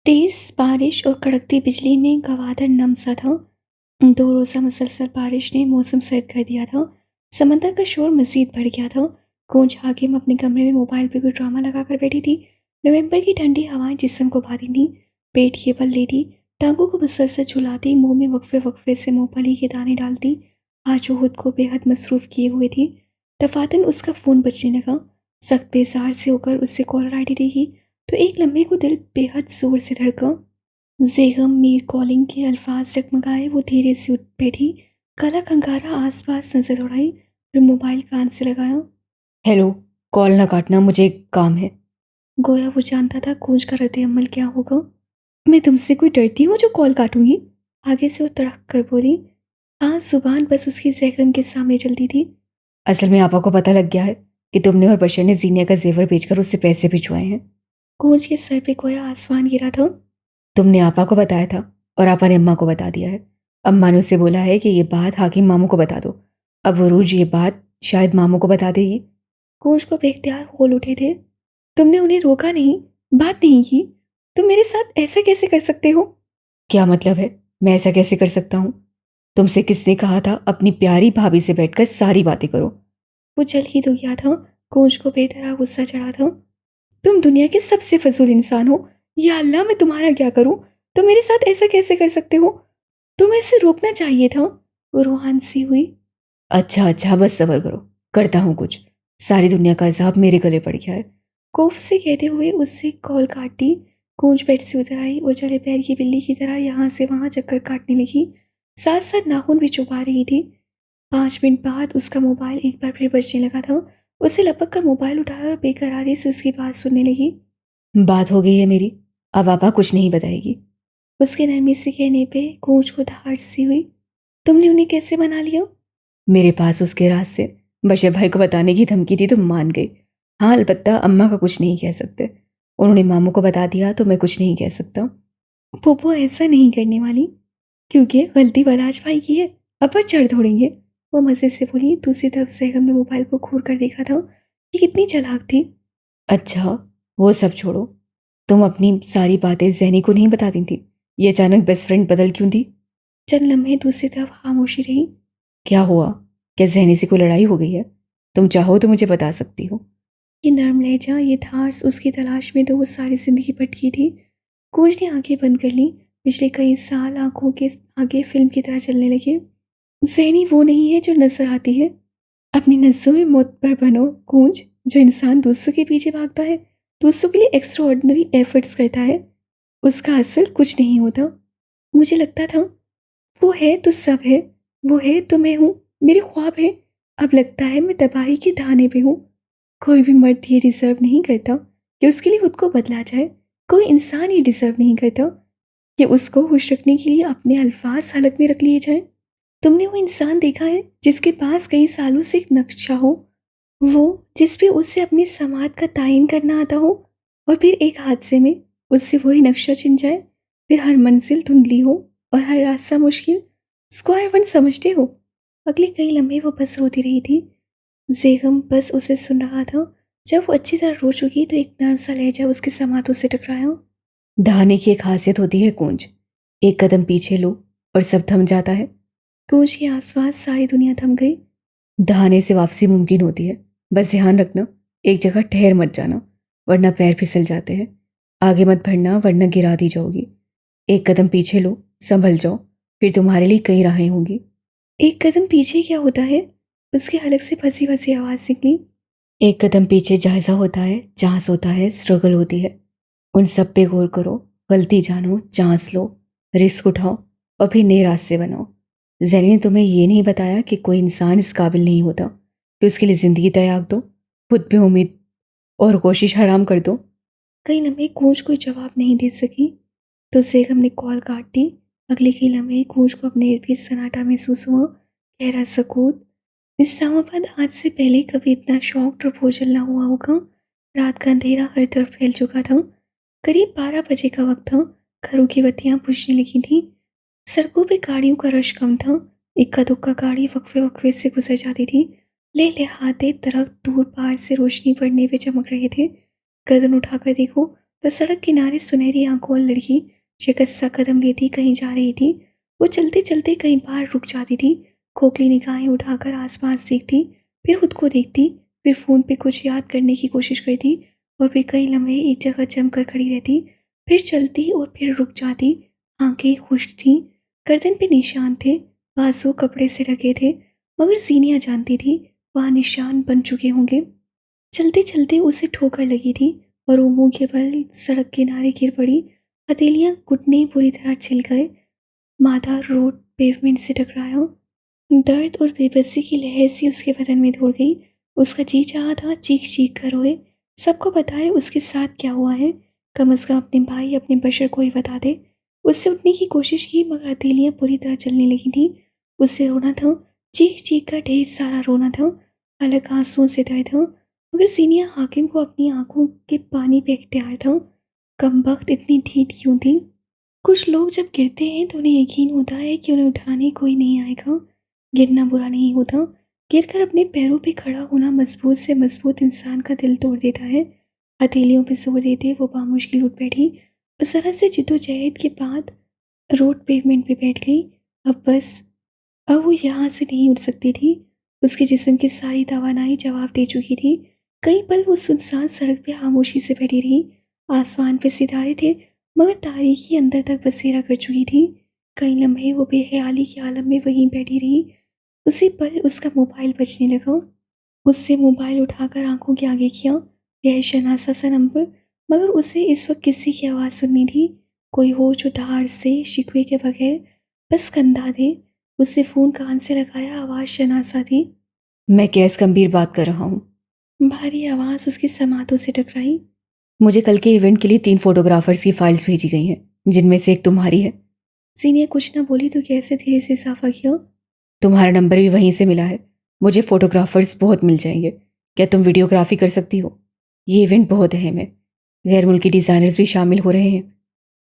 तेज बारिश और कड़कती बिजली में गवादर नम सा था। 2 रोज़ा मुसलसल बारिश ने मौसम सर्द कर दिया था। समंदर का शोर मज़ीद बढ़ गया था। कूंज हाकिम अपने कमरे में मोबाइल पे कोई ड्रामा लगाकर बैठी थी। नवंबर की ठंडी हवाएं जिस्म को भाती थीं। पेट के बल लेटी, टांगों को मुसलसल झुलाती, मुंह में वक्फे वक्फे से मूंगफली के दाने डालती। आज वो खुद को बेहद मसरूफ़ किए हुए थी। दफातन उसका फ़ोन बजने लगा। सख्त बेजार से होकर उससे कॉलर आईडी देखी तो एक लम्हे को दिल बेहद जोर से धड़का। ज़ेगम मीर कॉलिंग के अल्फाज जगमगाए। वो धीरे से उठ बैठी, काला खंगारा आसपास नजर दौड़ाई, फिर मोबाइल कान से लगाया। हेलो। कॉल ना काटना, मुझे एक काम है। गोया वो जानता था कूंज का रद्द अमल क्या होगा। मैं तुमसे कोई डरती हूँ जो कॉल काटूंगी? आगे से वो तड़क कर बोली। हाँ, जुबान बस उसकी ज़ेगम के सामने चलती थी। असल में आपा को पता लग गया है कि तुमने और बशर ने जीनिया का जेवर बेचकर उससे पैसे भिजवाए हैं। कूंज के सर पे गोया आसमान गिरा था। तुमने आपा को बताया था और आपा ने अम्मा को बता दिया है। अम्मा ने उससे बोला है कि ये बात हाकिम मामू को बता दो। अब वरूज ये बात शायद मामू को बता देगी। कूंज को बेख्तियार खोल उठे थे। तुमने उन्हें रोका नहीं, बात नहीं की? तुम मेरे साथ ऐसा कैसे कर सकते हो? क्या मतलब है? मैं ऐसा कैसे कर सकता हूँ? तुमसे किसने कहा था अपनी प्यारी भाभी से बैठकर सारी बातें करो? वो जल ही तो गया था। कूंज को बेतरह गुस्सा चढ़ा था। तुम दुनिया के सबसे फजूल इंसान हो। या अल्लाह, मैं तुम्हारा क्या करूं? तुम मेरे साथ ऐसा कैसे कर सकते हो? तुम्हें इसे रोकना चाहिए था। वो रूहान सी हुई। अच्छा अच्छा, बस सबर करो, करता हूँ कुछ। सारी दुनिया का अजाब मेरे गले पड़ गया है। कोफ से कहते हुए उससे कॉल काट दी। कूंज बेड से उतर आई और चले पैर की बिल्ली की तरह यहाँ से वहाँ चक्कर काटने लगी, साथ साथ नाखून भी चुबा रही थी। 5 मिनट बाद उसका मोबाइल एक बार फिर बजने लगा था। उसे लपक कर मोबाइल उठाया और बेकरारी से उसकी बात सुनने लगी। बात हो गई है मेरी, अब आपा कुछ नहीं बताएगी। उसके नरमी से कहने पे कूंज को धार सी हुई। तुमने उन्हें कैसे बना लिया? मेरे पास उसके राज से बशर भाई को बताने की धमकी दी तो मान गई। हाँ, अलबत्ता अम्मा का कुछ नहीं कह सकते। उन्होंने मामू को बता दिया तो मैं कुछ नहीं कह सकता। पोपो ऐसा नहीं करने वाली, क्योंकि गलती वलाज भाई की है। अब पर चढ़ दौड़ेंगे। वो मजे से बोली। दूसरी तरफ सेगम ने मोबाइल को घूर कर देखा था कि कितनी चालाक थी। अच्छा, वो सब छोड़ो। तुम अपनी सारी बातें जैनी को नहीं बताती थी, ये अचानक बेस्ट फ्रेंड बदल क्यों दी? चंद लम्हे दूसरी तरफ खामोशी रही। क्या हुआ? क्या जैनी से कोई लड़ाई हो गई है? तुम चाहो तो मुझे बता सकती हो। ये नर्म लहजा, ये धार, उसकी तलाश में तो वो सारी जिंदगी भटकी थी। कूंज ने आंखें बंद कर ली। पिछले कई साल आंखों के आगे फिल्म की तरह चलने लगे। जैनी वो नहीं है जो नजर आती है। अपनी नज़रों में मोतबर बनो कूंज। जो इंसान दूसरों के पीछे भागता है, दूसरों के लिए एक्स्ट्रा ऑर्डिनरी एफर्ट्स करता है, उसका असल कुछ नहीं होता। मुझे लगता था वो है तो सब है, वो है तो मैं हूँ, मेरे ख्वाब है। अब लगता है मैं तबाही के धाने पे हूँ। कोई भी मर्द ये डिजर्व नहीं करता कि उसके लिए खुद को बदला जाए। कोई इंसान ये डिजर्व नहीं करता कि उसको खुश रखने के लिए अपने अल्फाज हालत में रख लिए जाए। तुमने वो इंसान देखा है जिसके पास कई सालों से एक नक्शा हो, वो जिस पे उसे अपनी समात का तायन करना आता हो, और फिर एक हादसे में उससे वही नक्शा छिन जाए। फिर हर मंजिल धुंधली हो और हर रास्ता मुश्किल। स्क्वायर वन समझते हो? अगले कई लम्हे वो बस रोती रही थी। जेगम बस उसे सुन रहा था। जब वो अच्छी तरह रो चुकी तो एक नर्म सा लहजा उसके समातों से टकराया। दहाने की एक खासियत होती है कूंज, एक कदम पीछे लो और सब थम जाता है। गूंज के आसपास सारी दुनिया थम गई। दहाने से वापसी मुमकिन होती है, बस ध्यान रखना, एक जगह ठहर मत जाना, वरना पैर फिसल जाते हैं। आगे मत बढ़ना वरना गिरा दी जाओगी। एक कदम पीछे लो, संभल जाओ, फिर तुम्हारे लिए कई राहें होंगी। एक कदम पीछे क्या होता है? उसके हलक से फंसी फंसी आवाज निकली। एक कदम पीछे जायजा होता है, चांस होता है, स्ट्रगल होती है। उन सब पे गौर करो, गलती जानो, चांस लो, रिस्क उठाओ और फिर नए रास्ते बनाओ। जैनी ने तुम्हें ये नहीं बताया कि कोई इंसान इस काबिल नहीं होता कि उसके लिए ज़िंदगी त्याग दो, खुद पे उम्मीद और कोशिश हराम कर दो। कई लम्हे गूंज कोई जवाब नहीं दे सकी तो सेगम ने कॉल काट दी। अगले कई लम्हे गूंज को अपने इर्द गिर्द सन्नाटा महसूस हुआ, गहरा सकूत। इस्लामाबाद आज से पहले कभी इतना शॉक्ड और बोझल ना हुआ होगा। रात का अंधेरा हर तरफ फैल चुका था। करीब 12 बजे का वक्त था। घरों की बत्तियां बुझने लगी थीं। सड़कों पे गाड़ियों का रश कम था। इक्का दुक्का गाड़ी वक्फे वक्फे से गुजर जाती थी। ले लिहाते दरख्त दूर पार से रोशनी पड़ने पे चमक रहे थे। गर्दन उठाकर देखो वह सड़क किनारे सुनहरी आंखों वाली लड़की शिकस्त सा कदम लेती कहीं जा रही थी। वो चलते चलते कई बार रुक जाती थी, खोखली निगाहें उठाकर आसपास देखती, फिर खुद को देखती, फिर फ़ोन पे कुछ याद करने की कोशिश करती और फिर कई लम्हे एक जगह जमकर खड़ी रहती, फिर चलती और फिर रुक जाती। आंखें खुश्क थीं, गर्दन पे निशान थे, बाजू कपड़े से ढके थे, मगर सीनिया जानती थी वहाँ निशान बन चुके होंगे। चलते चलते उसे ठोकर लगी थी और वो मुंह के बल सड़क किनारे गिर पड़ी। हथेलियां घुटने पूरी तरह छिल गए, माथा रोड पेवमेंट से टकराया। दर्द और बेबसी की लहर सी उसके बदन में दौड़ गई। उसका जी चाहा था चीख चीख कर रोए, सबको बताए उसके साथ क्या हुआ है। कम अज़ कम अपने भाई अपने बशर को ही बता दे। उससे उठने की कोशिश की मगर हथेलियां पूरी तरह चलने लगी थी। उससे रोना था, चीख चीख कर ढेर सारा रोना था, अलग आंसुओं से दर्द था, मगर सीनिया हाकिम को अपनी आंखों के पानी पे इख्तियार था। कमबख्त इतनी ढीठ क्यों थी? कुछ लोग जब गिरते हैं तो उन्हें यकीन होता है कि उन्हें उठाने कोई नहीं आएगा। गिरना बुरा नहीं होता, गिरकर अपने पैरों पे खड़ा होना मजबूत से मजबूत इंसान का दिल तोड़ देता है। हथेलियों पे जोर देते वो बामुश्किल उठ बैठी और जरा से जिद्दोजहद के बाद रोड पेवमेंट पे बैठ गई। अब बस, अब वो यहाँ से नहीं उठ सकती थी। उसके जिस्म की सारी तवानाई जवाब दे चुकी थी। कई पल वो सुनसान सड़क पे खामोशी से बैठी रही। आसमान पे सितारे थे मगर तारीकी अंदर तक बसेरा कर चुकी थी। कई लम्हे वो बेख्याली के आलम में वहीं बैठी रही। उसी पल उसका मोबाइल बजने लगा। उससे मोबाइल उठाकर आंखों के आगे किया। यह शनासा सा नंबर, मगर उसे इस वक्त किसी की आवाज़ सुननी थी। कोई हो जो धार से शिकवे के बगैर बस कंधा दे। उससे फ़ोन कान से लगाया, आवाज़ शनासा थी। मैं कैस गंभीर बात कर रहा हूँ। भारी आवाज़ उसके समातों से टकराई। मुझे कल के इवेंट के लिए 3 फोटोग्राफर्स की फाइल्स भेजी गई हैं, जिनमें से एक तुम्हारी है। सीनिया कुछ न बोली तो कैसे धीरे से इजाफा किया। तुम्हारा नंबर भी वहीं से मिला है। मुझे फोटोग्राफर्स बहुत मिल जाएंगे। क्या तुम वीडियोग्राफी कर सकती हो? ये इवेंट बहुत अहम है। गैर मुल्की डिज़ाइनर्स भी शामिल हो रहे हैं।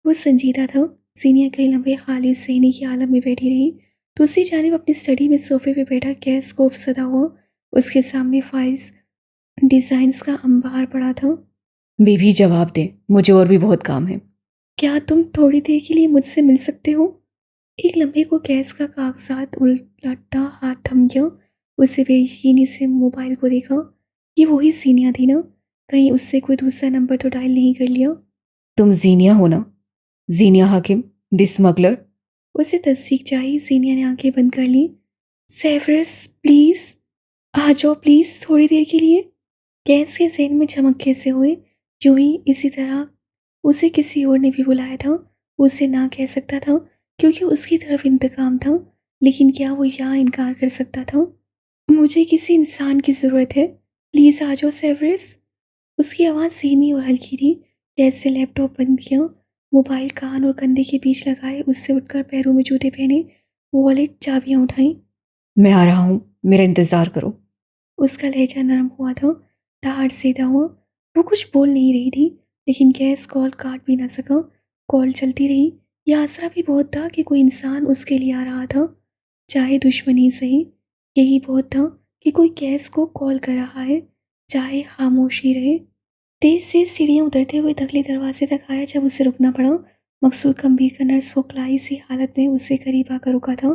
वो संजीदा था। सीनिया कई लम्हे खाली सहने के आलम में बैठी रही। दूसरी जानिब अपनी स्टडी में सोफे पे बैठा कैस कोफ सदा हुआ। उसके सामने फाइल्स डिज़ाइंस का अंबार पड़ा था। बीवी जवाब दे, मुझे और भी बहुत काम है। क्या तुम थोड़ी देर के लिए मुझसे मिल सकते हो? एक लम्हे को कैस का कागजात उलटता हाथ थम गया। उसे बेयकीनी से मोबाइल को देखा। ये वही सीनिया थी ना? कहीं उससे कोई दूसरा नंबर तो डायल नहीं कर लिया? तुम जीनिया हो ना? जीनिया हाकिम, द स्मगलर। उसे तस्दीक चाहिए। सीनिया ने आंखें बंद कर ली। सेफरस प्लीज़, आ जाओ प्लीज़ थोड़ी देर के लिए। कैस के जहन में चमक कैसे हुए? यूं ही इसी तरह उसे किसी और ने भी बुलाया था। वो उसे ना कह सकता था क्योंकि उसकी तरफ इंतकाम था, लेकिन क्या वो यहाँ इनकार कर सकता था? मुझे किसी इंसान की ज़रूरत है, प्लीज़ आ जाओ सेवरस। उसकी आवाज़ धीमी और हल्की थी। कैसे लैपटॉप बंद किया, मोबाइल कान और कंधे के बीच लगाए, उससे उठकर पैरों में जूते पहने, वॉलेट चाबियां उठाई। मैं आ रहा हूँ, मेरा इंतज़ार करो। उसका लहजा नरम हुआ था, दाढ़ सीधा हुआ। वो कुछ बोल नहीं रही थी, लेकिन गैस कॉल काट भी ना सका। कॉल चलती रही। यह आसरा भी बहुत था कि कोई इंसान उसके लिए आ रहा था, चाहे दुश्मनी सही। यही बहुत था कि कोई गैस को कॉल कर रहा है, चाहे खामोशी रहे। तेज से सीढ़ियाँ उतरते हुए दखली दरवाजे तक आया। जब उसे रुकना पड़ा, मकसूद गंभीर का नर्स फोकलाई सी हालत में उसे करीब आकर रुका था।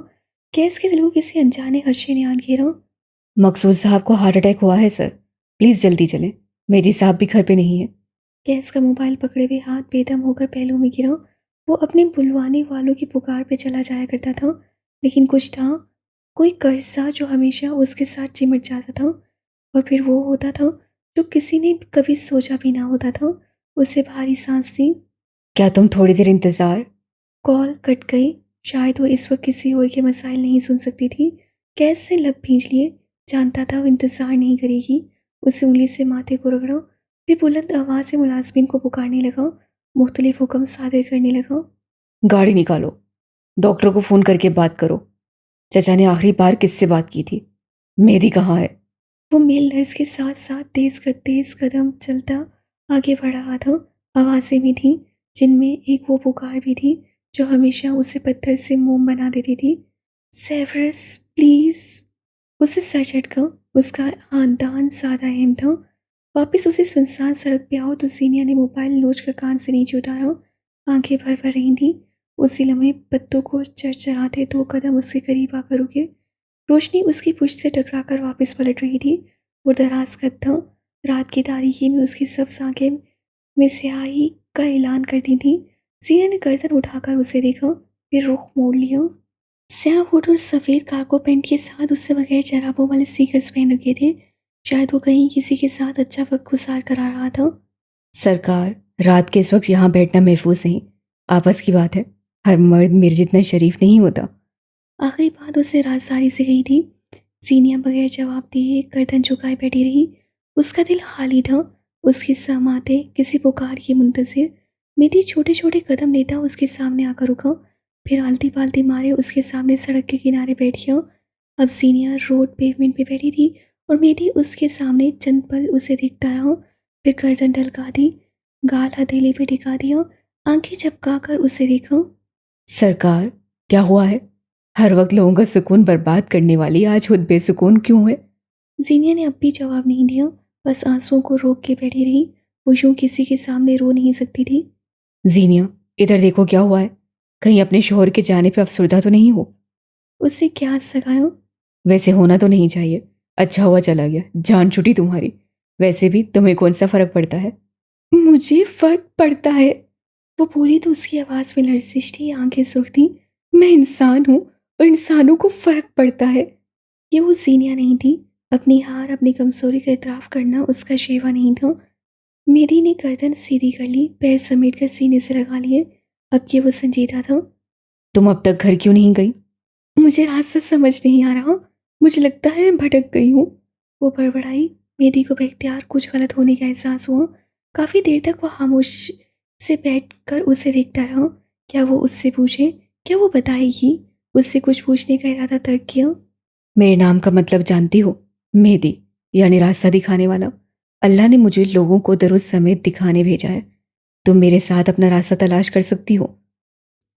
गैस के दिल को किसी अनजाने खदशे ने आन घेरा। मकसूद साहब को हार्ट अटैक हुआ है सर, प्लीज़ जल्दी चलें। मेरी साहब भी घर पे नहीं है। गैस का मोबाइल पकड़े हुए हाथ बेदम होकर पहलू में गिरा। वो अपने बुलवाने वालों की पुकार पे चला जाया करता था, लेकिन कुछ था, कोई कर्जा जो हमेशा उसके साथ चिमट जाता था। और फिर वो होता था जो किसी ने कभी सोचा भी ना होता था। उसे भारी सांस दी। क्या तुम थोड़ी देर इंतज़ार? कॉल कट गई। शायद वो इस वक्त किसी और के मसाइल नहीं सुन सकती थी। गैस से लब भींच लिए। जानता था वो इंतज़ार नहीं करेगी। उसे उंगली से माथे को रगड़ा, फिर बुलंद आवाज़ से मुलाजमिन को पुकारने लगा, मुख्तलिफ हुक्म सादर करने लगा। गाड़ी निकालो, डॉक्टर को फ़ोन करके बात करो। चचा ने आखिरी बार किससे बात की थी? मेहदी कहाँ है? वो मेल नर्स के साथ साथ तेज कदम चलता आगे बढ़ रहा था। आवाज़ें भी थीं, जिनमें एक वो पुकार भी थी जो हमेशा उसे पत्थर से मोम बना देती थी। Severus please. उसे सर झटका। उसका खानदान सादा अहम था। वापस उसी सुनसान सड़क पे आओ तो सीनिया ने मोबाइल नोच कर कान से नीचे उतारा। आंखें भर भर रही थी। उसी लम्हे पत्तों को चरचराते 2 कदम उसके करीब आकर रुके। रोशनी उसकी पुश्त से टकराकर वापस पलट रही थी। वो दराज कद था। रात की तारीकी में उसकी सब्ज आंखें में स्याही का ऐलान करती थी। सीनिया ने गर्दन उठाकर उसे देखा, फिर रुख मोड़ लिया। स्याह होठ और सफ़ेद कार्गो पैंट के साथ उससे बगैर जराबों वाले स्नीकर्स पहन रखे थे। शायद वो कहीं किसी के साथ अच्छा वक्त गुजार करा रहा था। सरकार, रात के इस वक्त यहाँ बैठना महफूज नहीं। आपस की बात है। हर मर्द मेरे जितना शरीफ नहीं होता। आखिरी बात उसे राजदारी से गई थी। सीनिया बगैर जवाब दिए गर्दन झुकाए बैठी रही। उसका दिल खाली था। उसकी समाते किसी पुकार की मुंतजिर। मेरी छोटे छोटे कदम लेता उसके सामने आकर रुका, फिर आलती पालती मारे उसके सामने सड़क के किनारे बैठ गया। अब सीनिया रोड पेवमेंट पे बैठी थी और मेरी उसके सामने चंद पल उसे देखता रहा, फिर गर्दन ढलका दी, गाल हथेली पे टिका दिया, आंखें झपका कर उसे देखा। सरकार, क्या हुआ है? हर वक्त लोगों का सुकून बर्बाद करने वाली आज खुद बेसुकून क्यों है? जीनिया ने अब भी जवाब नहीं दिया, बस आंसुओं को रोक के बैठी रही। वो यूं किसी के सामने रो नहीं सकती थी। जीनिया, इधर देखो क्या हुआ है। कहीं अपने शोहर के जाने पे अफसरदा तो नहीं हो? उससे क्या सगाया? वैसे होना तो नहीं चाहिए। अच्छा हुआ चला गया, जान छुटी तुम्हारी। वैसे भी तुम्हें कौन सा फर्क पड़ता है? मुझे फर्क पड़ता है। वो बोली तो उसकी आवाज़ में लर्जिश थी, आंखें सुर्ख थी। मैं इंसान हूँ और इंसानों को फर्क पड़ता है। ये वो जीनिया नहीं थी। अपनी हार, अपनी कमजोरी का इतराफ़ करना उसका शेवा नहीं था। मेरी ने गर्दन सीधी कर ली, पैर समेट कर सीने से लगा लिए। अब ये वो संजीदा था। तुम अब तक घर क्यों नहीं गई? मुझे रास्ता समझ नहीं आ रहा। मुझे लगता है मैं भटक गई हूँ। वो बड़बड़ाई। मेरी को बेख्तियार कुछ गलत होने का एहसास हुआ। काफ़ी देर तक वो खामोश से बैठकर उसे देखता रहा। क्या वो उससे पूछे? क्या वो बताएगी? उससे कुछ पूछने का इरादा तर्क किया। मेरे नाम का मतलब जानती हो? मेहदी, यानी रास्ता दिखाने वाला। अल्लाह ने मुझे लोगों को दुरुस्त समय दिखाने भेजा है। तुम मेरे साथ अपना रास्ता तलाश कर सकती हो।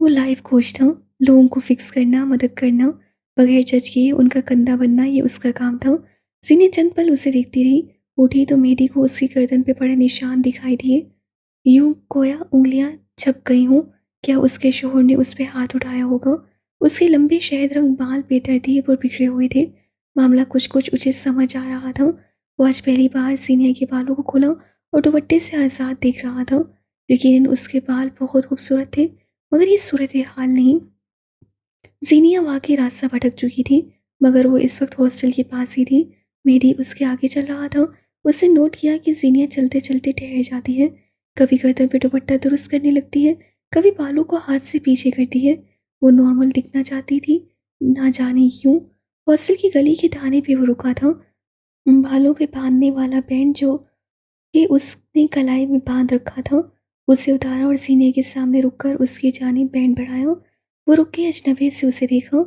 वो लाइफ कोच था। लोगों को फिक्स करना, मदद करना, बगैर जज किए उनका कंधा बनना, ये उसका काम था। सीने चंद पल उसे देखती रही। उठी तो मेहदी को उसकी गर्दन पे पड़े निशान दिखाई दिए। यूं कोया उंगलियां छप गई हों। क्या उसके शोहर ने उस पर हाथ उठाया होगा? उसके लंबे शहद रंग बाल बेतरतीब और बिखरे हुए थे। मामला कुछ कुछ उचित समझ आ रहा था। वो आज पहली बार सीनिया के बालों को खोला और दुपट्टे से आज़ाद देख रहा था। यकीनन उसके बाल बहुत खूबसूरत थे, मगर ये सूरत हाल नहीं। जीनिया वाकई रास्ता भटक चुकी थी, मगर वो इस वक्त हॉस्टल के पास ही थी। मेरी उसके आगे चल रहा था। उसने नोट किया कि जीनिया चलते चलते ठहर जाती है, कभी गर्दन पे दुपट्टा दुरुस्त करने लगती है, कभी बालों को हाथ से पीछे करती है। वो नॉर्मल दिखना चाहती थी, ना जाने क्यों। हॉस्टल की गली के थाने पे वो रुका था। बालों पे बांधने वाला बैंड जो कि उसने कलाई में बांध रखा था, उसे उतारा और सीने के सामने रुककर उसकी जानिब बैंड बढ़ाया। वो रुक के अजनबी से उसे देखा।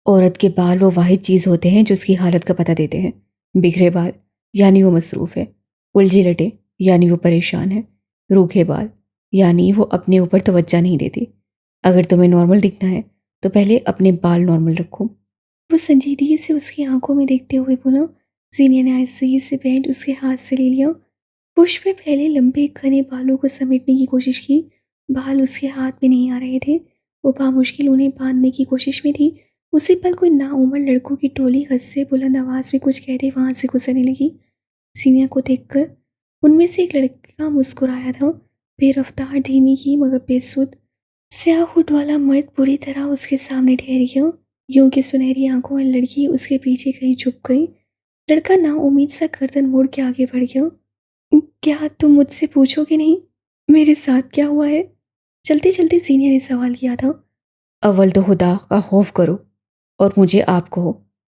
औरत के बाल वो वाहिद चीज़ होते हैं जो उसकी हालत का पता देते हैं। बिखरे बाल यानी वो मसरूफ़ है। उलझे लटे यानी वो परेशान है। रूखे बाल यानी वो अपने ऊपर तवज्जो नहीं देती। अगर तुम्हें नॉर्मल दिखना है तो पहले अपने बाल नॉर्मल रखो। वो संजीदगी से उसकी आंखों में देखते हुए बोला। जीनिया ने आहिस्ते से बैंड उसके हाथ से ले लिया। पुष्प ने पहले लंबे घने बालों को समेटने की कोशिश की। बाल उसके हाथ में नहीं आ रहे थे। वो बामुश्किल उन्हें बांधने की कोशिश में थी। उसी पल कोई नाउमर लड़कों की टोली हद से बुलंद आवाज में कुछ कहते वहां से गुजरने लगी। सीनिया को देखकर उनमें से एक लड़का मुस्कुराया था। बेरफ्तार धीमी की मगर बेसुध स्याह हुड वाला मर्द बुरी तरह उसके सामने ठहर गया। यूं कि सुनहरी आंखों वाली लड़की उसके पीछे कहीं छुप गई। लड़का नाउम्मीद सा गर्दन मोड़ के आगे बढ़ गया। क्या तुम मुझसे पूछोगे नहीं मेरे साथ क्या हुआ है? चलते चलते सीनिया ने सवाल किया था। अव्वल तो खुदा का खौफ करो और मुझे आप कहो।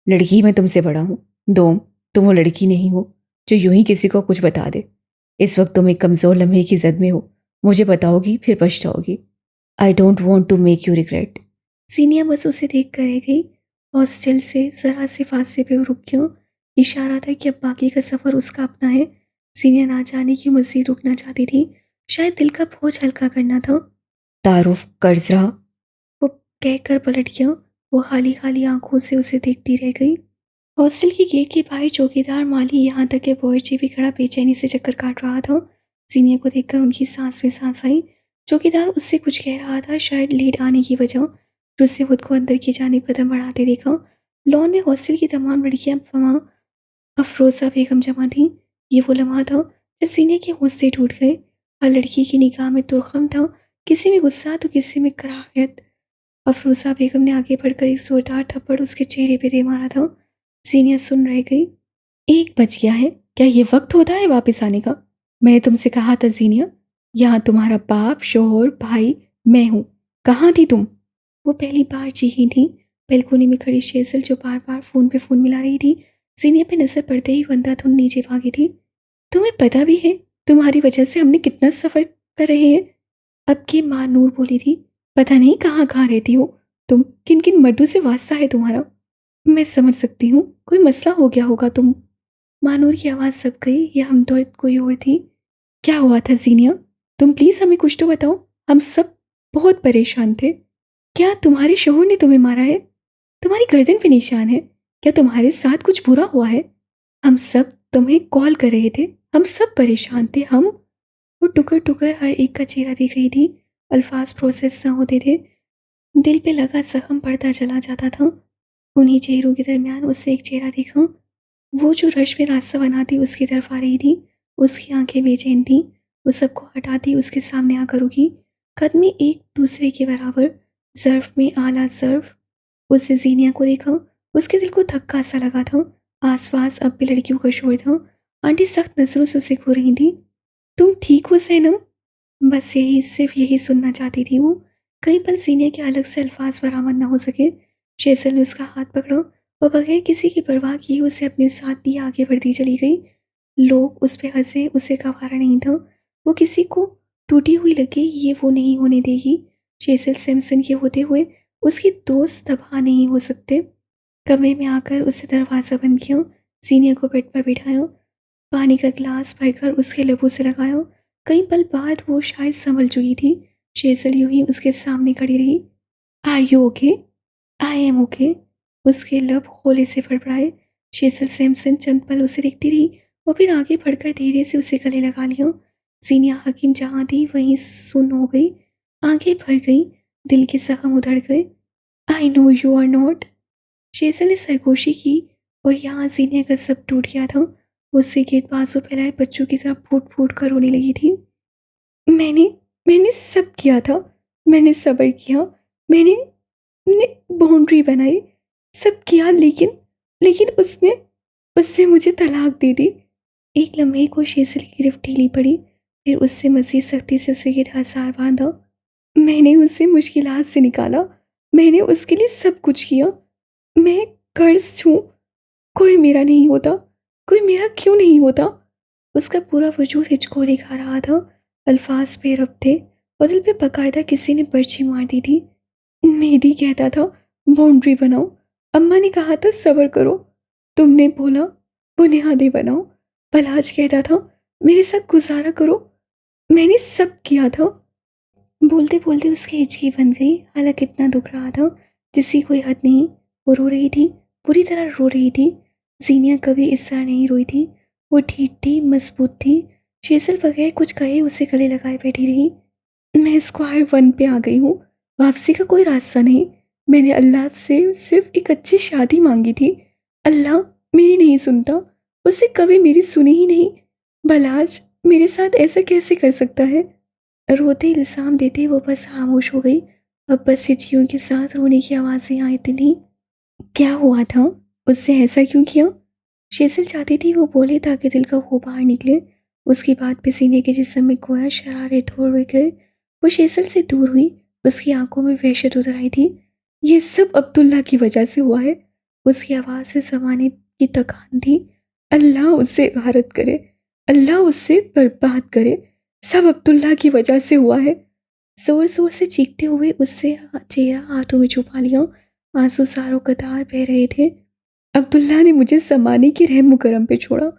लड़की मैं तुमसे बड़ा हूँ। दोम, तुम वो लड़की नहीं हो जो यूं ही किसी को कुछ बता दे। इस वक्त तुम एक कमज़ोर लम्हे की जद में हो। मुझे बताओगी फिर पछताओगी। I don't want to make you regret. सीनिया बस उसे देख कर रह गई। हॉस्टल से जरा से फासले पे वो रुक गया। इशारा था कि अब बाकी का सफर उसका अपना है। सीनिया ना जाने क्यों मजीद रुकना चाहती थी। शायद दिल का बोझ हल्का करना था। तारुफ कर्ज रहा। वो कहकर पलट गया। वो खाली खाली आंखों से उसे देखती रह गई। हॉस्टल के गेट के बाहर चौकीदार माली यहाँ तक के बावर्ची भी खड़ा बेचैनी से चक्कर काट रहा था। जीनिया को देखकर उनकी सांस में सांस आई। चौकीदार उससे कुछ कह रहा था, शायद लीड आने की वजह। फिर उससे खुद को अंदर की जानिब कदम बढ़ाते देखा। लॉन में हॉस्टल की तमाम लड़कियां वहाँ अफरोज़ा बेगम जमा थी। ये वो लम्हा था जब सीने के होश से टूट गए। हर लड़की की निगाह में तुरखम था, किसी में गुस्सा तो किसी में कराहत। अफरोज़ा बेगम ने आगे बढ़कर एक जोरदार थप्पड़ उसके चेहरे पे दे मारा था। सीनिया सुन रह गई। 1 बज गया है, क्या ये वक्त होता है वापस आने का? मैंने तुमसे कहा था जीनिया, यहाँ तुम्हारा बाप, शोहर, भाई, मैं हूँ। कहाँ थी तुम? वो पहली बार चीखी थी। बैल्कोनी में खड़ी शेजल जो बार बार फ़ोन पे फ़ोन मिला रही थी, सीनिया पे नज़र पड़ते ही वंदा धुन नीचे भागी थी। तुम्हें पता भी है तुम्हारी वजह से हमने कितना सफ़र कर रहे हैं? अब की माँ नूर बोली थी। पता नहीं कहाँ कहाँ रहती हो तुम, किन किन मर्दों से वास्ता है तुम्हारा। मैं समझ सकती हूँ, कोई मसला हो गया होगा तुम। माँ नूर की आवाज़ दब गई। यह हमदर्द कोई और थी। क्या हुआ था जीनिया? तुम प्लीज़ हमें कुछ तो बताओ, हम सब बहुत परेशान थे। क्या तुम्हारे शोहर ने तुम्हें मारा है? तुम्हारी गर्दन पे निशान है। क्या तुम्हारे साथ कुछ बुरा हुआ है? हम सब तुम्हें कॉल कर रहे थे, हम सब परेशान थे। हम वो टुकर टुकर हर एक का चेहरा देख रही थी। अल्फाज प्रोसेस ना होते थे, दिल पे लगा जख्म पड़ता चला जाता था। उन्हीं चेहरों के दरमियान उससे एक चेहरा देखा, वो जो रश में रास्ता बनाती उसकी तरफ आ रही थी। उसकी आंखें बेचैन थीं। वो सबको हटाती उसके सामने आकर रुकी, कदमें एक दूसरे के बराबर, ज़र्फ में आला ज़र्फ। उससे जीनिया को देखा, उसके दिल को धक्का सा लगा था। आसपास अब भी लड़कियों का शोर था। आंटी सख्त नजरों से उसे घूर रही थी। तुम ठीक हो सैनम? बस यही, सिर्फ यही सुनना चाहती थी वो। कहीं पल जीनिया के अलग से अल्फाज बरामद न हो सके। शेसल ने उसका हाथ पकड़ा और बगैर किसी की परवाह किए उसे अपने साथ लिए आगे बढ़ती चली गई। लोग उस पे हंसे, उसे गवारा नहीं था। वो किसी को टूटी हुई लगे ये वो नहीं होने देगी। शेसल सैमसन के होते हुए उसकी दोस्त तबाह नहीं हो सकते। कमरे में आकर उसे दरवाज़ा बंद किया, सीनिया को बेड पर बिठाया, पानी का गिलास भरकर उसके लबों से लगाया। कई पल बाद वो शायद संभल चुकी थी। शेसल यूं ही उसके सामने खड़ी रही। Are you okay? I am okay. उसके लब खोले से फड़फड़ाए। शेसल सैमसन चंद पल उसे देखती रही और फिर आगे बढ़कर धीरे से उसे गले लगा लिया। सीनिया हकीम जहाँ थी वहीं सुन हो गई, आंखें भर गई, दिल के जख्म उधड़ गए। I know you are not. शेसल ने सरगोशी की और यहाँ सीनिया का सब टूट गया था। उससे गेट बाजू फैलाए बच्चों की तरह फूट फूट कर रोने लगी थी। मैंने मैंने सब किया था, मैंने सब्र किया, मैंने ने बाउंड्री बनाई, सब किया, लेकिन लेकिन उसने उससे मुझे तलाक दे दी। एक लम्हे को शेसल की गिरफ्त ढीली पड़ी, फिर उससे मज़ीद सख्ती से उसे गिर हसार बांधा। मैंने उसे मुश्किलात से निकाला, मैंने उसके लिए सब कुछ किया। मैं कर्ज हूँ, कोई मेरा नहीं होता, कोई मेरा क्यों नहीं होता? उसका पूरा वजूद हिचकोले खा रहा था। अल्फाज बेरब थे और दिल पे बाकायदा किसी ने पर्ची मार दी थी। मेहदी कहता था बाउंड्री बनाओ, अम्मा ने कहा था सब्र करो, तुमने बोला बुनियादें बनाओ। पलाज कहता था मेरे साथ गुजारा करो, मैंने सब किया था। बोलते बोलते उसकी हिचकी बन गई। हालांकि इतना दुख रहा था जिसकी कोई हद नहीं। वो रो रही थी, पूरी तरह रो रही थी। जीनिया कभी इस तरह नहीं रोई थी। वो ठीक थी, मजबूत थी। शेसल बगैर कुछ कहे उसे गले लगाए बैठी रही। मैं स्क्वायर 1 पे आ गई हूँ, वापसी का कोई रास्ता नहीं। मैंने अल्लाह से सिर्फ एक अच्छी शादी मांगी थी, अल्लाह मेरी नहीं सुनता, उससे कभी मेरी सुनी ही नहीं। भलाज मेरे साथ ऐसा कैसे कर सकता है? रोते इल्ज़ाम देते वो बस खामोश हो गई। अब बस हिचकियों के साथ रोने की आवाज़ें आई थीं। क्या हुआ था? उससे ऐसा क्यों किया? शेसल चाहती थी वो बोले ताकि दिल का वो बाहर निकले। उसकी बात पे सीने के जिस्म में गोया शरारत हो गए। वो शेसल से दूर हुई, उसकी आंखों में वहशत उतर आई थी। ये सब अब्दुल्ला की वजह से हुआ है। उसकी आवाज़ से ज़माने की तकान थी। अल्लाह उससे गारत करे, अल्लाह उससे बर्बाद करे, सब अब्दुल्ला की वजह से हुआ है। जोर जोर से चीखते हुए उससे चेहरा हाथों में छुपा लिया। आंसू सारों कतार बह रहे थे। अब्दुल्ला ने मुझे ज़माने की रहम करम पे छोड़ा,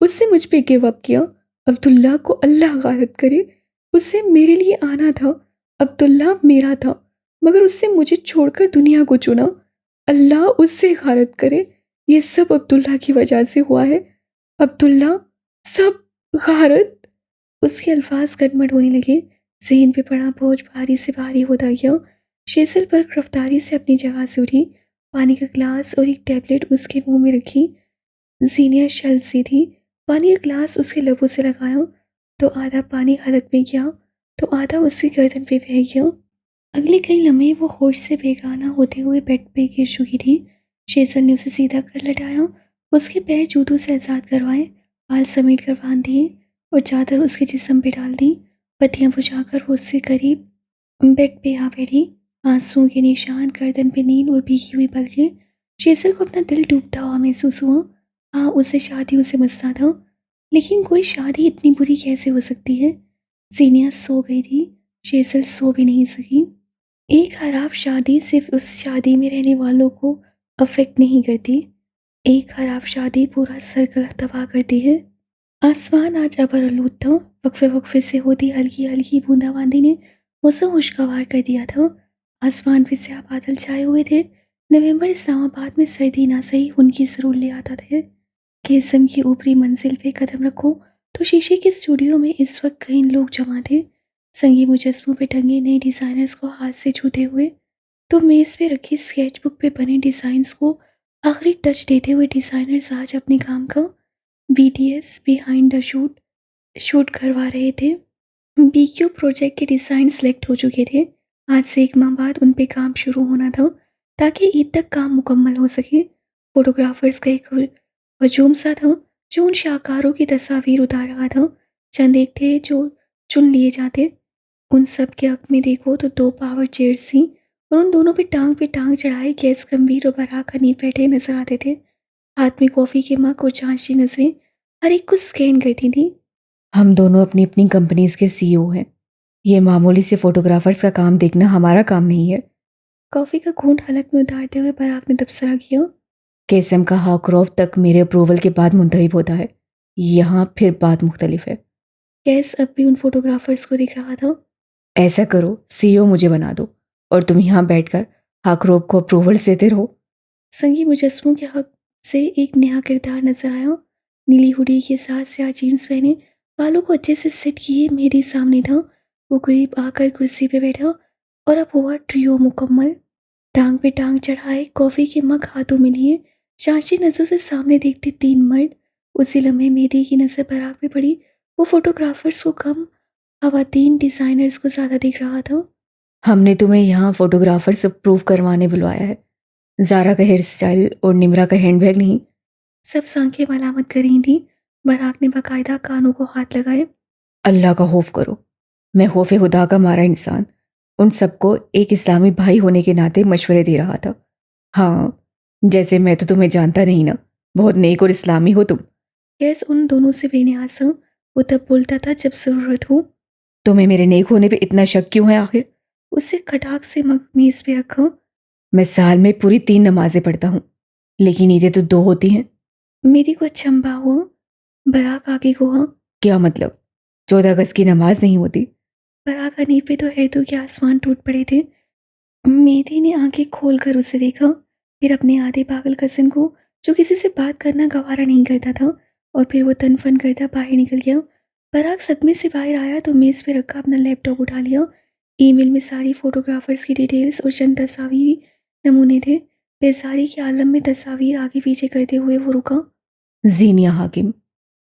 उससे मुझ पे गिव अप किया। अब्दुल्ला को अल्लाह गारत करे, उससे मेरे लिए आना था। अब्दुल्ला मेरा था, मगर उससे मुझे छोड़कर दुनिया को चुना। अल्लाह उससे गारत करे, ये सब अब्दुल्ला की वजह से हुआ है। अब्दुल्ला, सब गारत। उसके अल्फाज कटमट होने लगे। ज़हन पे पड़ा बोझ भारी से भारी होता गया। शेज़ल पर रफ्तारी से अपनी जगह से उठी, पानी का ग्लास और एक टैबलेट उसके मुंह में रखी। ज़ीनिया शल सी थी। पानी का ग्लास उसके लबों से लगाया तो आधा पानी हलक में गया तो आधा उसकी गर्दन पे बह गया। अगले कई लम्हे वो होश से बेगाना होते हुए बेड पे गिर चुकी थी। शेज़ल ने उसे सीधा कर लटाया, उसके पैर जूतों से आज़ाद करवाए, बाल समेट कर बांध दिए और चादर उसके जिस्म पे डाल दी। बत्तियां बुझाकर वो उससे करीब बेड पे आ बैठी। आंसुओं के निशान, गर्दन पे नील और भीगी हुई पलकें। शेज़ल को अपना दिल डूबता हुआ महसूस हुआ। हाँ, उसे शादियों से मसता था, लेकिन कोई शादी इतनी बुरी कैसे हो सकती है। जीनिया सो गई थी, शेज़ल सो भी नहीं सकी। एक खराब शादी सिर्फ उस शादी में रहने वालों को अफेक्ट नहीं करती, एक खराब शादी पूरा सर्कल तबाह करती है। आसमान आज अबरआलूद था। वक्फे वक्फे से होती हल्की हल्की बूंदाबांदी ने मौसम खुशगवार कर दिया था। आसमान पे स्याह बादल छाए हुए थे। नवंबर इस्लामाबाद में सर्दी ना सही उनकी जरूर ले आता था। केसम की ऊपरी मंजिल पे कदम रखो तो शीशे के स्टूडियो में इस वक्त कई लोग जमा थे, संगी मुजस्मों पे टंगे नए डिज़ाइनर्स को हाथ से छूते हुए, तो मेज़ पे रखी स्केचबुक पे बने डिज़ाइंस को आखिरी टच देते हुए डिज़ाइनर्स आज अपने काम का BTS behind the shoot shoot करवा रहे थे। बीक्यू प्रोजेक्ट के डिज़ाइन सेलेक्ट हो चुके थे। आज से 1 माह बाद उन पे काम शुरू होना था ताकि ईद तक काम मुकम्मल हो सके। फोटोग्राफर्स का एक हजूम सा था जो उन शाहकारों की तस्वीर उतार रहा था। चंद एक थे जो चुन लिए जाते। उन सब के हक में देखो तो 2 पावर चेयर्स थी और उन दोनों पे टांग चढ़ाए गैस गंभीर और बराक हनीफ बैठे नजर आते थे। हाथ में कॉफ़ी के मग और जांची नजरें हर एक को स्कैन करती थी। हम दोनों अपनी अपनी कंपनीज के सीईओ हैं। ये मामूली से फोटोग्राफर्स का काम देखना हमारा काम नहीं है। कॉफ़ी का घूंट हलक में उतारते हुए पराग ने तबसरा किया। केसम का हॉकरॉफ तक मेरे अप्रूवल के बाद मुंतहिब होता है। यहाँ फिर बात मुख्तलिफ है। गैस अब भी उन फोटोग्राफर्स को दिख रहा था। ऐसा करो, सीईओ मुझे बना दो और तुम यहाँ बैठकर हॉकरॉफ को अप्रूवल देते रहो। संगी मुजस्मों के हक से एक नया किरदार नजर आया। नीली हुडी के साथ स्याह जीन्स पहने, बालों को अच्छे से सेट किए मेरे सामने था। वो करीब आकर कुर्सी पे बैठा और अब हुआ ट्रियो मुकम्मल। टांग पे टांग चढ़ाए, कॉफ़ी के मग हाथों में लिए, चाची नजरों से सामने देखते 3 मर्द। उसी लम्हे मेरी की नज़र पराग पे पड़ी। वो फोटोग्राफर्स को कम, खवातीन डिज़ाइनर्स को ज़्यादा दिख रहा था। हमने तुम्हें यहाँ फोटोग्राफर्स अप्रूव करवाने बुलवाया है, जारा का हेयर स्टाइल और निमरा का हैंडबैग नहीं। सब सांखें मलामत कर रही थी। बराक ने बाकायदा कानों को हाथ लगाए। अल्लाह का खौफ करो। मैं खौफ खुदा का मारा इंसान उन सबको एक इस्लामी भाई होने के नाते मशवरे दे रहा था। हाँ, जैसे मैं तो तुम्हें जानता नहीं ना, बहुत नेक और इस्लामी हो तुम। गैस उन दोनों से बेनियाज हूँ। वो तब बोलता था जब ज़रूरत हो। तुम्हें मेरे नेक होने पे इतना शक क्यों है आखिर? उसे खटाक से मग मेज़ पे रखा। मैं साल में पूरी 3 नमाजें पढ़ता हूँ, लेकिन ईदें तो 2 होती हैं। मेरी को अचंभा हुआ। बराक आगे को हाँ। क्या मतलब? 14 अगस्त की नमाज नहीं होती? बराक हनीफ पे तो हैदों के आसमान टूट पड़े थे। मेरी ने आंखें खोल कर उसे देखा, फिर अपने आधे पागल कजिन को जो किसी से बात करना गवारा नहीं करता था, और फिर वो तनफन करता बाहर निकल गया। पराग सदमे से बाहर आया तो मेज़ पे रखा अपना लैपटॉप उठा लिया। ईमेल में सारी फोटोग्राफर्स की डिटेल्स और चंद तस्वीरी नमूने थे। बेजारी के आलम में तस्वीर आगे पीछे करते हुए वो रुका जीनिया हाकिम।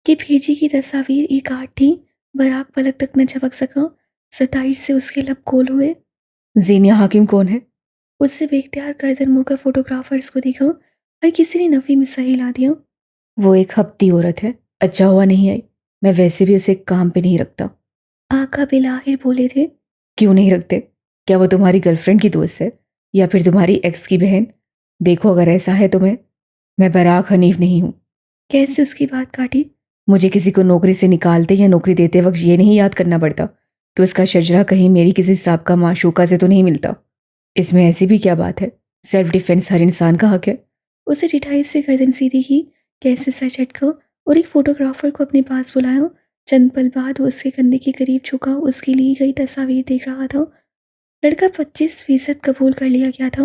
कि भेजी की तस्वीर एक आठ थी। बराग पलक तक न झपक सका। 27 से उसके लब गोल हुए। जीनिया हाकिम कौन है? उससे बेख्तियार गर्दन मुड़कर फोटोग्राफर्स को देखा। हर किसी ने नफी में सही ला दिया। वो एक हफ्ती औरत है, अच्छा हुआ नहीं आई। मैं वैसे भी उसे काम पे नहीं रखता। आका बिलाहिर बोले थे। क्यों नहीं रखते? क्या वो तुम्हारी गर्लफ्रेंड की दोस्त है या फिर तुम्हारी एक्स की बहन? देखो, अगर ऐसा है तो मैं बराक हनीफ नहीं हूँ। कैसे उसकी बात काटी। मुझे किसी को नौकरी से निकालते या नौकरी देते वक्त ये नहीं याद करना पड़ता कि उसका शजरा कहीं मेरी किसी साबका माशूका से तो नहीं मिलता। इसमें ऐसी भी क्या बात है? सेल्फ डिफेंस हर इंसान का हक है। उसे चिठाई से गर्दन सीधी की, कैसे सर झटका और एक फोटोग्राफर को अपने पास बुलाया। चंद पल बाद वो उसके कंधे के करीब झुका, उसकी ली गई तस्वीर देख रहा था। लड़का 25% कबूल कर लिया गया था,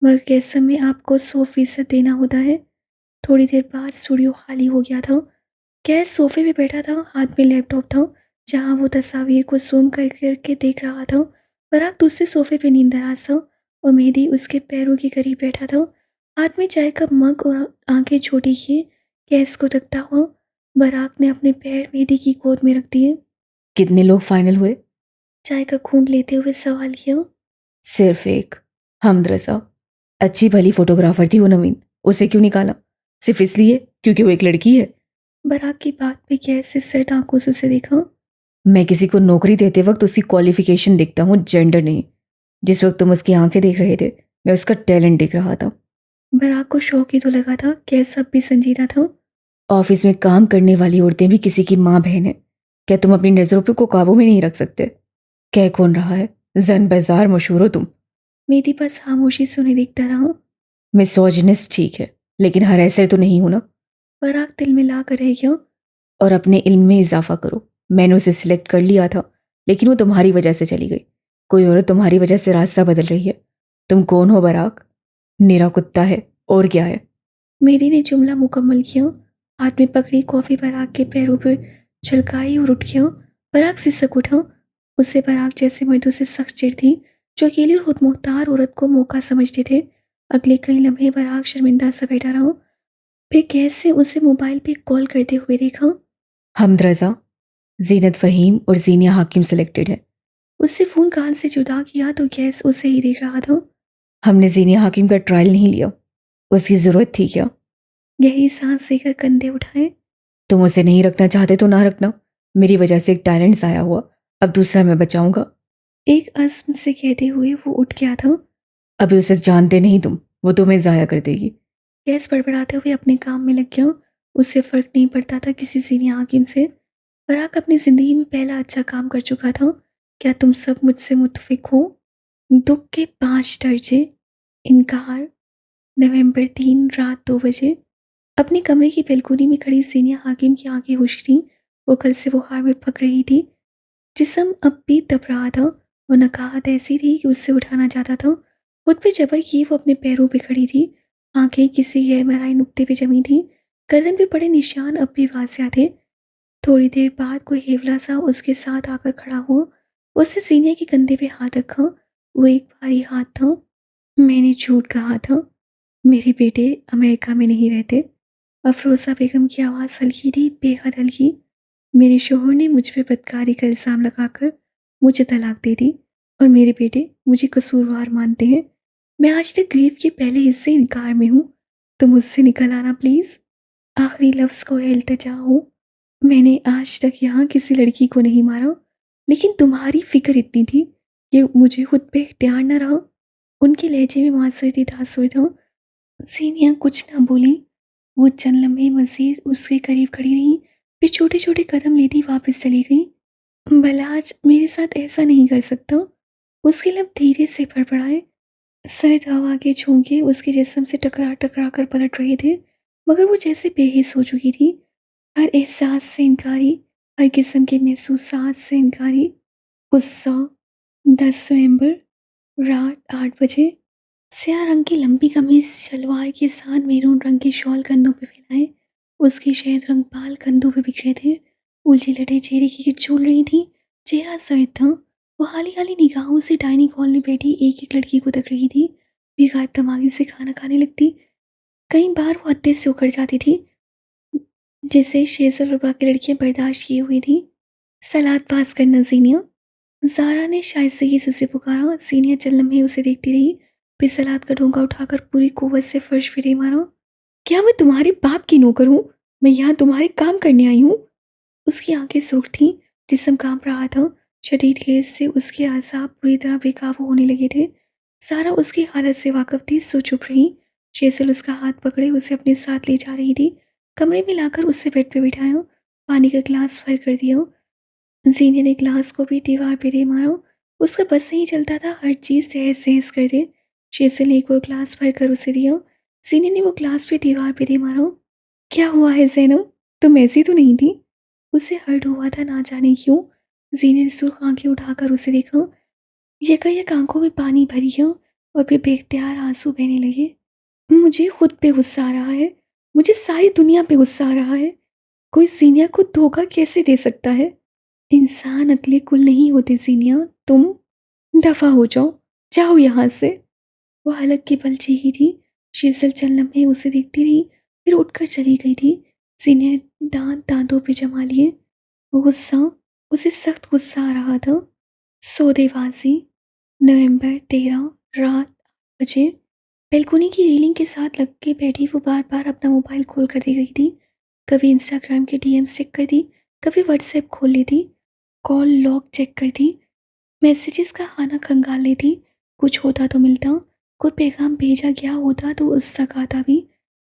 मगर कैसे में आपको 100% देना होता है। थोड़ी देर बाद स्टूडियो खाली हो गया था। कैश सोफे पे बैठा था, हाथ में लैपटॉप था, जहाँ वो तस्वीर को ज़ूम कर करके देख रहा था। पराग दूसरे सोफे पे नींदराज था और मेहदी उसके पैरों के करीब बैठा था, हाथ में चाय का मग और आंखें छोटी किए कैश को तकता हुआ। पराग ने अपने पैर मेहदी की गोद में रख दिए। कितने लोग फाइनल हुए? चाय का घूंट लेते हुए सवाल किया। सिर्फ एक, हमद रजा। अच्छी भली फोटोग्राफर थी वो नवीन, उसे क्यों निकाला? सिर्फ इसलिए क्योंकि वो एक लड़की है? पराग की बात पे कैश से सट आंखों से उसे देखा। मैं किसी को नौकरी देते वक्त उसकी क्वालिफिकेशन देखता हूँ, जेंडर नहीं। जिस वक्त तुम उसकी आंखें देख रहे थे, मैं उसका टैलेंट देख रहा था। पराग को शौक ही तो लगा था, कैश अब भी संजीदा था। ऑफिस में काम करने वाली औरतें भी किसी की माँ बहन है। क्या तुम अपनी नजरों पे को काबू में नहीं रख सकते? कह कौन रहा है? जन बाजार मशहूर हो तुम। मेरी बस खामोशी से उन्हें देखता रहा। मिसोजिनिस्ट ठीक है, लेकिन हरैसर तो नहीं हूं ना। पराग दिल में ला कर रह गया। और अपने इल्म में इजाफा करो। मैंने उसे सिलेक्ट कर लिया था, लेकिन वो तुम्हारी वजह से चली गई। कोई औरत तुम्हारी वजह से रास्ता बदल रही है। तुम कौन हो बराक? निरा कुत्ता है, और क्या है? मेरी ने जुमला मुकम्मल किया, हाथ में पकड़ी कॉफी पराग के पैरों पर छलकाई और उठ गया। पराग सिसक उठा। उससे पराग जैसे मर्दों से सख्त चिढ़ थी, जो अकेली और खुदमुख्तार औरत को मौका समझते थे। अगले कई लम्हे पराग शर्मिंदा सा बैठा रहा। फिर गैस से उसे मोबाइल पे कॉल करते हुए देखा। हमद रजा, जीनत फहीम और जीनिया हाकिम सिलेक्टेड है। उससे फ़ोन कान से जुदा किया तो गैस उसे ही देख रहा था। हमने जीनिया हाकिम का ट्रायल नहीं लिया। उसकी ज़रूरत थी क्या? गहरी सांस लेकर कंधे उठाए। तुम उसे नहीं रखना चाहते तो ना रखना। मेरी वजह से एक टैलेंट ज़ाया हुआ, अब दूसरा मैं बचाऊंगा। एक अज़्म से कहते हुए वो उठ गया था। अभी उसे जानते नहीं तुम, वो तुम्हें ज़ाया कर देगी। गैस बड़बड़ाते हुए अपने काम में लग गया। उससे फ़र्क नहीं पड़ता था किसी सीनियर हाकिम से। पराग अपनी ज़िंदगी में पहला अच्छा काम कर चुका था। क्या तुम सब मुझसे मुत्फिक हो? दुख के 5 दर्जे। इनकार। नवंबर 3 रात 2 बजे। अपने कमरे की बैल्कनी में खड़ी सीनियर हाकिम की आंखें खुश थीं। वो कल से बुखार में पक रही थी। जिस्म अब भी दब रहा था और नकाहत ऐसी थी कि उससे उठा ना जाता था। खुद पे जबर किए वो अपने पैरों पे खड़ी थी। आंखें किसी गहराई नुक्ते पे जमी थी। गर्दन पे पड़े निशान अब भी वासिया थे। थोड़ी देर बाद कोई हेवला सा उसके साथ आकर खड़ा हुआ। उससे सीने के कंधे पे हाथ रखा। वो एक भारी हाथ था। मैंने झूठ कहा था। मेरे बेटे अमेरिका में नहीं रहते। अफरोज़ा बेगम की आवाज़ हल्की थी, बेहद हल्की। मेरे शोहर ने मुझ पे बदकारी का इल्ज़ाम लगाकर मुझे तलाक दे दी और मेरे बेटे मुझे कसूरवार मानते हैं। मैं आज तक ग्रीफ के पहले हिस्से इनकार में हूँ। तो मुझसे निकल आना प्लीज़। आखिरी लफ्ज़ को इल्तिजा हो। मैंने आज तक यहाँ किसी लड़की को नहीं मारा, लेकिन तुम्हारी फ़िक्र इतनी थी कि मुझे खुद पे इख्तियार न रहा। उनके लहजे में मासूमियती तासुर था। सीनिया कुछ ना बोली। वो चंद लम्हे मज़ीद उसके करीब खड़ी रहीं, फिर छोटे-छोटे कदम लेती वापस चली गई। भला आज मेरे साथ ऐसा नहीं कर सकता। उसके लब धीरे से फड़फड़ाए। सर्द हवा के झोंके उसके जिस्म से टकरा-टकरा कर पलट रहे थे, मगर वो जैसे बेहिस हो चुकी थी। हर एहसास से इनकारी, हर किस्म के महसूसात से इनकारी। गुस्सा। 10 नवंबर रात 8 बजे। स्याह रंग की लंबी कमीज शलवार के साथ मैरून रंग के शॉल कंधों पे फैलाए। उसके शहद रंग बाल कंधों पे बिखरे थे। उलझे लटे चेहरे की गिर झूल रही थी। चेहरा सर्द था। वो हाली हाली निगाहों से डाइनिंग हॉल में बैठी एक एक लड़की को तक रही थी, फिर गायब दमागी से खाना खाने लगती। कई बार वो हत्ते से उखड़ जाती थी, जिसे शेजल और बाकी लड़कियां बर्दाश्त किए हुई थी। सलाद पास करना जीनिया। ज़ारा ने शाइस्तगी से उसे पुकारा। सीनिया चंद लम्हे उसे देखती रही, फिर सलाद का ढोंगा उठाकर पूरी कुव्वत से फर्श पे दे मारा। क्या मैं तुम्हारे बाप की नौकर हूँ? मैं यहाँ तुम्हारे काम करने आई हूँ। उसकी आंखें सुर्ख थीं, जिस्म कांप रहा था। शदीद गैस से उसके आसाब पूरी तरह बेकाबू होने लगे थे। सारा उसकी हालत से वाकिफ थी, सो चुप रही। शेसल उसका हाथ पकड़े उसे अपने साथ ले जा रही थी। कमरे में लाकर उसे बेड पे बिठाया, पानी का गिलास भर कर दिया। जीने ने ग्लास को भी दीवार पे दे मारा। उसका बस नहीं चलता था हर चीज़ तहस तहस कर दे। शेज़ल ने एक और ग्लास भर कर उसे दिया। जीने ने वो ग्लास भी दीवार पे दे मारा। क्या हुआ है ज़ैनब? तुम ऐसी तो नहीं थी। उसे हर्ट हुआ था ना जाने क्यों। जीने ने सुर्ख आंखें उठाकर उसे देखा। यकायक आंखों में पानी भर गया और फिर बेख्तियार आंसू बहने लगे। मुझे खुद पे गुस्सा आ रहा है। मुझे सारी दुनिया पे गुस्सा आ रहा है। कोई सीनियर को धोखा कैसे दे सकता है? इंसान अगले कुल नहीं होते सीनिया, तुम दफ़ा हो जाओ, जाओ यहाँ से। वो हलक के बल चीखी थी। शीतल चंद लम्हे उसे देखती रही, फिर उठकर चली गई थी। सीनिया ने दांत दांतों पे जमा लिए। वो गुस्सा, उसे सख्त गुस्सा आ रहा था। सौदेबाजी। नवंबर 13 रात 8 बजे। बेलकुनी की रेलिंग के साथ लग के बैठी वो बार बार अपना मोबाइल खोल कर देख रही थी। कभी इंस्टाग्राम के डीएम चेक कर दी, कभी व्हाट्सएप खोल लेती, कॉल लॉग चेक कर दी, मैसेजेस का खाना खंगाल लेती। कुछ होता तो मिलता, कोई पैगाम भेजा गया होता तो उस तक आता भी।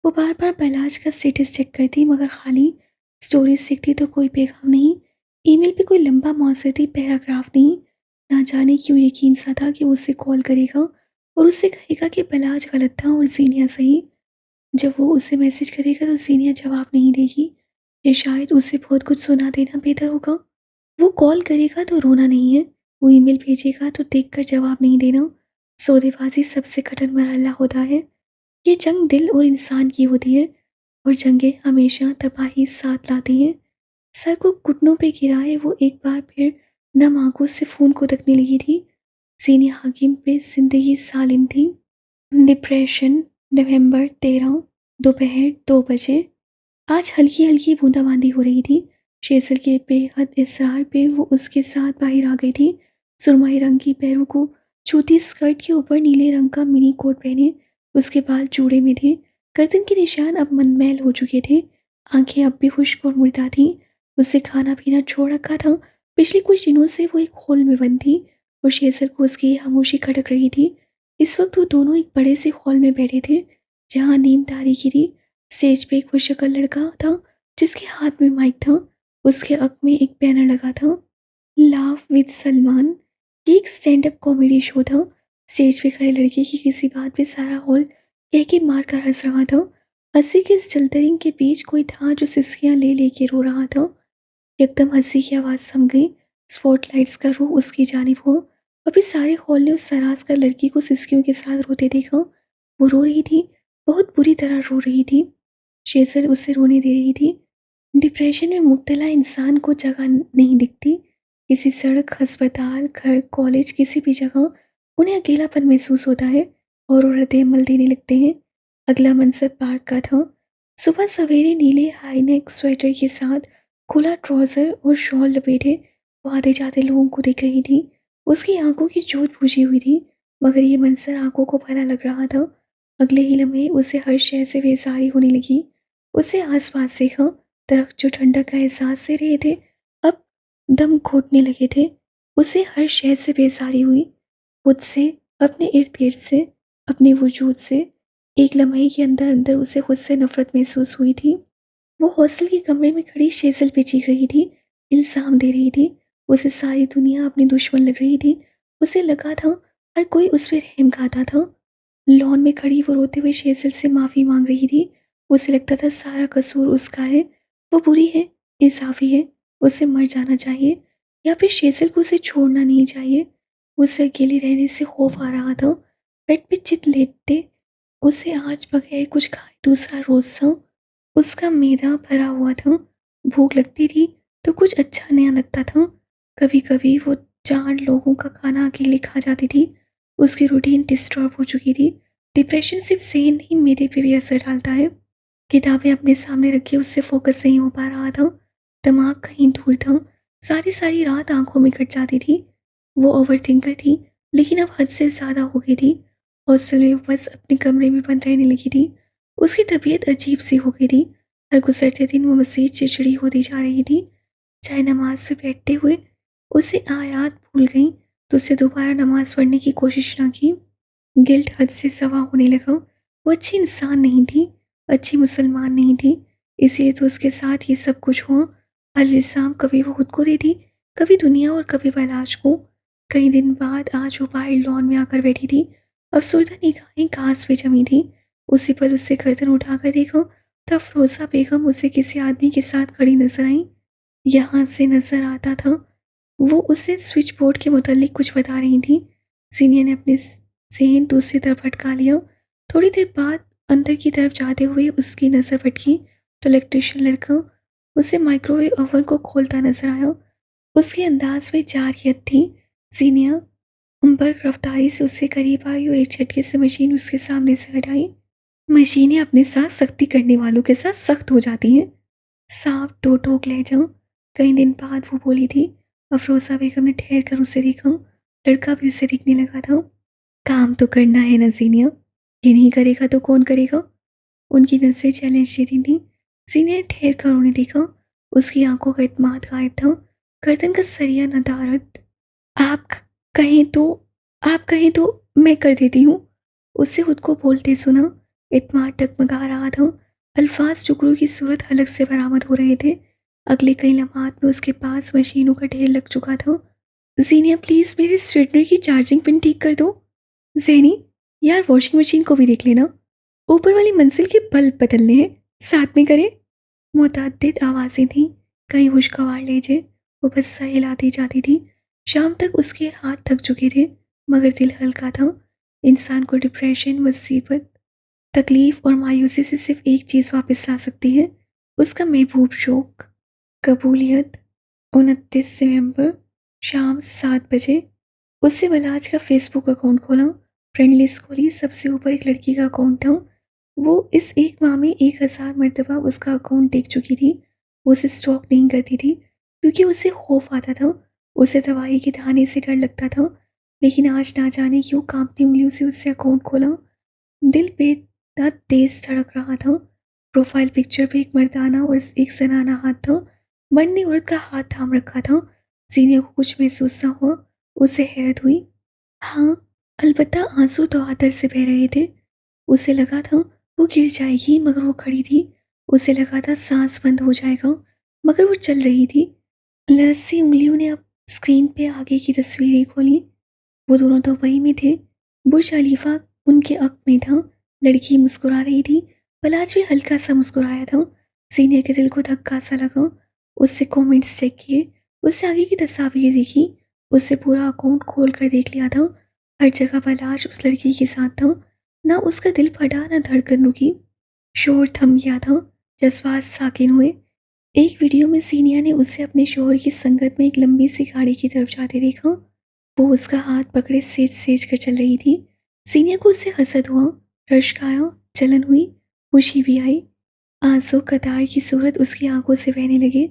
वो बार बार बैलाज का स्टेटस चेक करती, मगर खाली स्टोरीज देखती तो कोई पैगाम नहीं। ईमेल पे कोई लंबा मौसमी पैराग्राफ नहीं। ना जाने क्यों यकीन सा था कि वो उसे कॉल करेगा और उससे कहेगा कि बैलाज गलत था और जीनिया सही। जब वो उसे मैसेज करेगा तो जीनिया जवाब नहीं देगी, या शायद उसे बहुत कुछ सुना देना बेहतर होगा। वो कॉल करेगा तो रोना नहीं है, वो ईमेल भेजेगा तो देखकर जवाब नहीं देना। सौदेबाजी सबसे कठिन मरहला होता है। ये जंग दिल और इंसान की होती है, और जंगें हमेशा तबाही साथ लाती हैं। सर को घुटनों पे गिराए वो एक बार फिर नम आंखों से खून को तकने लगी थी। सीनिया हकीम पे जिंदगी सालिम थी। डिप्रेशन। नवंबर 13 दोपहर 2 बजे। आज हल्की हल्की बूंदाबांदी हो रही थी। शेजल के बेहद इसरार पे वो उसके साथ बाहर आ गई थी। सुरमई रंग की पैरों को छूती स्कर्ट के ऊपर नीले रंग का मिनी कोट पहने, उसके बाल जूड़े में थे। गर्दन के निशान अब मनमैल हो चुके थे। आंखें अब भी खुश्क और मुर्दा थी। उसे खाना पीना छोड़ रखा था। पिछले कुछ दिनों से वो एक हॉल में बंद थी और शेजल को उसकी ये खामोशी खटक रही थी। इस वक्त वो दोनों एक बड़े से हॉल में बैठे थे, जहाँ नीम तारीखी थी। स्टेज पे एक खुशशक्ल लड़का था जिसके हाथ में माइक था। उसके अक में एक बैनर लगा था, लाफ विद सलमान। ये एक स्टैंड अप कॉमेडी शो था। स्टेज पे खड़े लड़के की किसी बात पे सारा हॉल कह के मार कर हंस रहा था। हंसी के इस जलतरिंग के बीच कोई था जो सिसकियां ले लेके रो रहा था। एकदम हंसी की आवाज़ थम गई। स्पॉटलाइट्स का रुख उसकी जानिब हुआ। अभी सारे हॉल ने उस सराज कर लड़की को सिसकियों के साथ रोते देखा। वो रो रही थी, बहुत बुरी तरह रो रही थी। शेजल उसे रोने दे रही थी। डिप्रेशन में मुब्तला इंसान को जगह नहीं दिखती। किसी सड़क, अस्पताल, घर, कॉलेज, किसी भी जगह उन्हें अकेलापन महसूस होता है और वो हृदय मल देने लगते हैं। अगला मंजर पार्क का था। सुबह सवेरे नीले हाई नेक स्वेटर के साथ खुला ट्राउजर और शॉल लपेटे वो आते जाते लोगों को देख रही थी। उसकी आंखों की जोत बुझी हुई थी, मगर ये मंजर आंखों को भला लग रहा था। अगले ही लम्हे उसे हर शय से बेजारी होने लगी। उसे आसपास देखा। दरख्त जो ठंडक का एहसास से रहे थे, अब दम घोटने लगे थे। उसे हर शय से बेजारी हुई, खुद से, अपने इर्द गिर्द से, अपने वजूद से। एक लम्हे के अंदर अंदर उसे खुद से नफरत महसूस हुई थी। वो हॉस्टल के कमरे में खड़ी शेजल पे चीख रही थी, इल्ज़ाम दे रही थी। उसे सारी दुनिया अपनी दुश्मन लग रही थी। उसे लगा था हर कोई उस पर रहम खाता था। लॉन में खड़ी वो रोते हुए शेजल से माफ़ी मांग रही थी। उसे लगता था सारा कसूर उसका है, वो बुरी है, इंसाफ़ी है, उसे मर जाना चाहिए, या फिर शेजल को उसे छोड़ना नहीं चाहिए। उसे अकेले रहने से खौफ आ रहा था। बेड पे चित लेटते उसे आज बगैर कुछ खाए दूसरा रोज़ था। उसका मैदा भरा हुआ था। भूख लगती थी तो कुछ अच्छा नया लगता था। कभी कभी वो 4 लोगों का खाना अकेले खा जाती थी। उसकी रूटीन डिस्टर्ब हो चुकी थी। डिप्रेशन सिर्फ ज़हन नहीं, मेरे पे भी असर डालता है। किताबें अपने सामने रखी उससे फोकस नहीं हो पा रहा था। दिमाग कहीं दूर था। सारी सारी रात आंखों में कट जाती थी। वो ओवर थिंकर थी, लेकिन अब हद से ज़्यादा हो गई थी। हॉस्टल में वो बस अपने कमरे में बंद रहने लगी थी। उसकी तबीयत अजीब सी हो गई थी। हर गुजरते दिन वो मज़ीद चिड़चिड़ी होती जा रही थी। चाहे नमाज पे बैठते हुए उसे आयात भूल गई तो उससे दोबारा नमाज पढ़ने की कोशिश ना की। गिल्ट हद से सवा होने लगा। वो अच्छी इंसान नहीं थी, अच्छी मुसलमान नहीं थी, इसलिए तो उसके साथ ये सब कुछ हुआ। अल-इल्ज़ाम कभी वो खुद को देती, कभी दुनिया और कभी बैलाश को। कई दिन बाद आज वो बाहर लॉन में आकर बैठी थी। अफसरदा निगाहें घास पे जमी थी। उसी पल उससे गर्दन उठाकर देखा, तब फ़िरोज़ा बेगम उसे किसी आदमी के साथ खड़ी नजर आई। यहाँ से नजर आता था वो उसे स्विच बोर्ड के मुतालिक कुछ बता रही थी। सीनियर ने अपने ज़हन दूसरी तरफ भटका लिया। थोड़ी देर बाद अंदर की तरफ जाते हुए उसकी नज़र भटकी तो इलेक्ट्रिशियन लड़का उसे माइक्रोवेव ओवन को खोलता नजर आया। उसके अंदाज में जारियत थी। जीनिया बर्क रफ्तारी से उससे करीब आई और एक झटके से मशीन उसके सामने से हटाई। मशीनें अपने साथ सख्ती करने वालों के साथ सख्त हो जाती हैं। साफ दो टोक ले जाऊं। कई दिन बाद वो बोली थी। अफरोजा बेगम ने ठहर कर उसे देखा। लड़का भी उसे देखने लगा था। काम तो करना है ना जीनिया, ये नहीं करेगा तो कौन करेगा। उनकी नजरें चैलेंज देती थी। जीनिया ने ठहर कर उन्हें देखा। उसकी आंखों का इत्मीनान गायब था। गर्दन का सरिया नदारद। आप कहें तो आप कहें तो मैं कर देती हूँ। उससे खुद को बोलते सुना। इत्मीनान टगमगा रहा था। अल्फाज टुकड़ों की सूरत अलग से बरामद हो रहे थे। अगले कई लम्हात में उसके पास मशीनों का ढेर लग चुका था। जीनिया प्लीज मेरे स्ट्रेटनर की चार्जिंग पिन ठीक कर दो। जैनी यार वॉशिंग मशीन को भी देख लेना। ऊपर वाली मंजिल के बल्ब बदलने हैं, साथ में करें। मुतअद्दिद आवाज़ें थीं। कई खुशगवार लहजे। वो बस सा हिलाती जाती थी। शाम तक उसके हाथ थक चुके थे मगर दिल हल्का था। इंसान को डिप्रेशन, मुसीबत, तकलीफ और मायूसी से सिर्फ एक चीज़ वापस ला सकती है, उसका महबूब शौक। कबूलियत। 29 नवंबर शाम 7 बजे। उससे बलाज का फेसबुक अकाउंट खोला। फ्रेंड लिस्ट खोली। सबसे ऊपर एक लड़की का अकाउंट था। वो इस एक माह में 1000 मरतबा उसका अकाउंट देख चुकी थी। वो उसे स्टॉक नहीं करती थी क्योंकि उसे खौफ आता था। उसे दवाई के दाने से डर लगता था। लेकिन आज ना जाने क्यों कांपती उंगलियों से उससे अकाउंट खोला। दिल बेहद तेज धड़क रहा था। प्रोफाइल पिक्चर पे एक मर्दाना और एक जनाना हाथ था। मर्द ने औरत का हाथ थाम रखा था। जीने को कुछ महसूस ना हुआ। उसे हैरत हुई। हाँ, अलबत्ता आंसू तो आदर से बह रहे थे। उसे लगा था वो गिर जाएगी मगर वो खड़ी थी। उसे लगा था सांस बंद हो जाएगा मगर वो चल रही थी। लरसी उंगलियों ने अब स्क्रीन पे आगे की तस्वीरें खोली। वो दोनों तो वही में थे। बुर्ज खलीफा उनके अक में था। लड़की मुस्कुरा रही थी। पलाज भी हल्का सा मुस्कुराया था। सीनियर के दिल को धक्का सा लगा। उससे कमेंट्स चेक किए। उससे आगे की तस्वीरें देखी। उससे पूरा अकाउंट खोल कर देख लिया था। हर जगह पलाश उस लड़की के साथ था। ना उसका दिल फटा ना धड़कन रुकी। शोर थम गया था। जज्बात साकिन हुए। एक वीडियो में सीनिया ने उसे अपने शोहर की संगत में एक लंबी सी गाड़ी की तरफ जाते देखा। वो उसका हाथ पकड़े सेज सेज कर चल रही थी। सीनिया को उससे हसद हुआ। रश्क आया। जलन हुई। खुशी भी आई। आंसू कतार की सूरत उसकी आंखों से बहने लगे।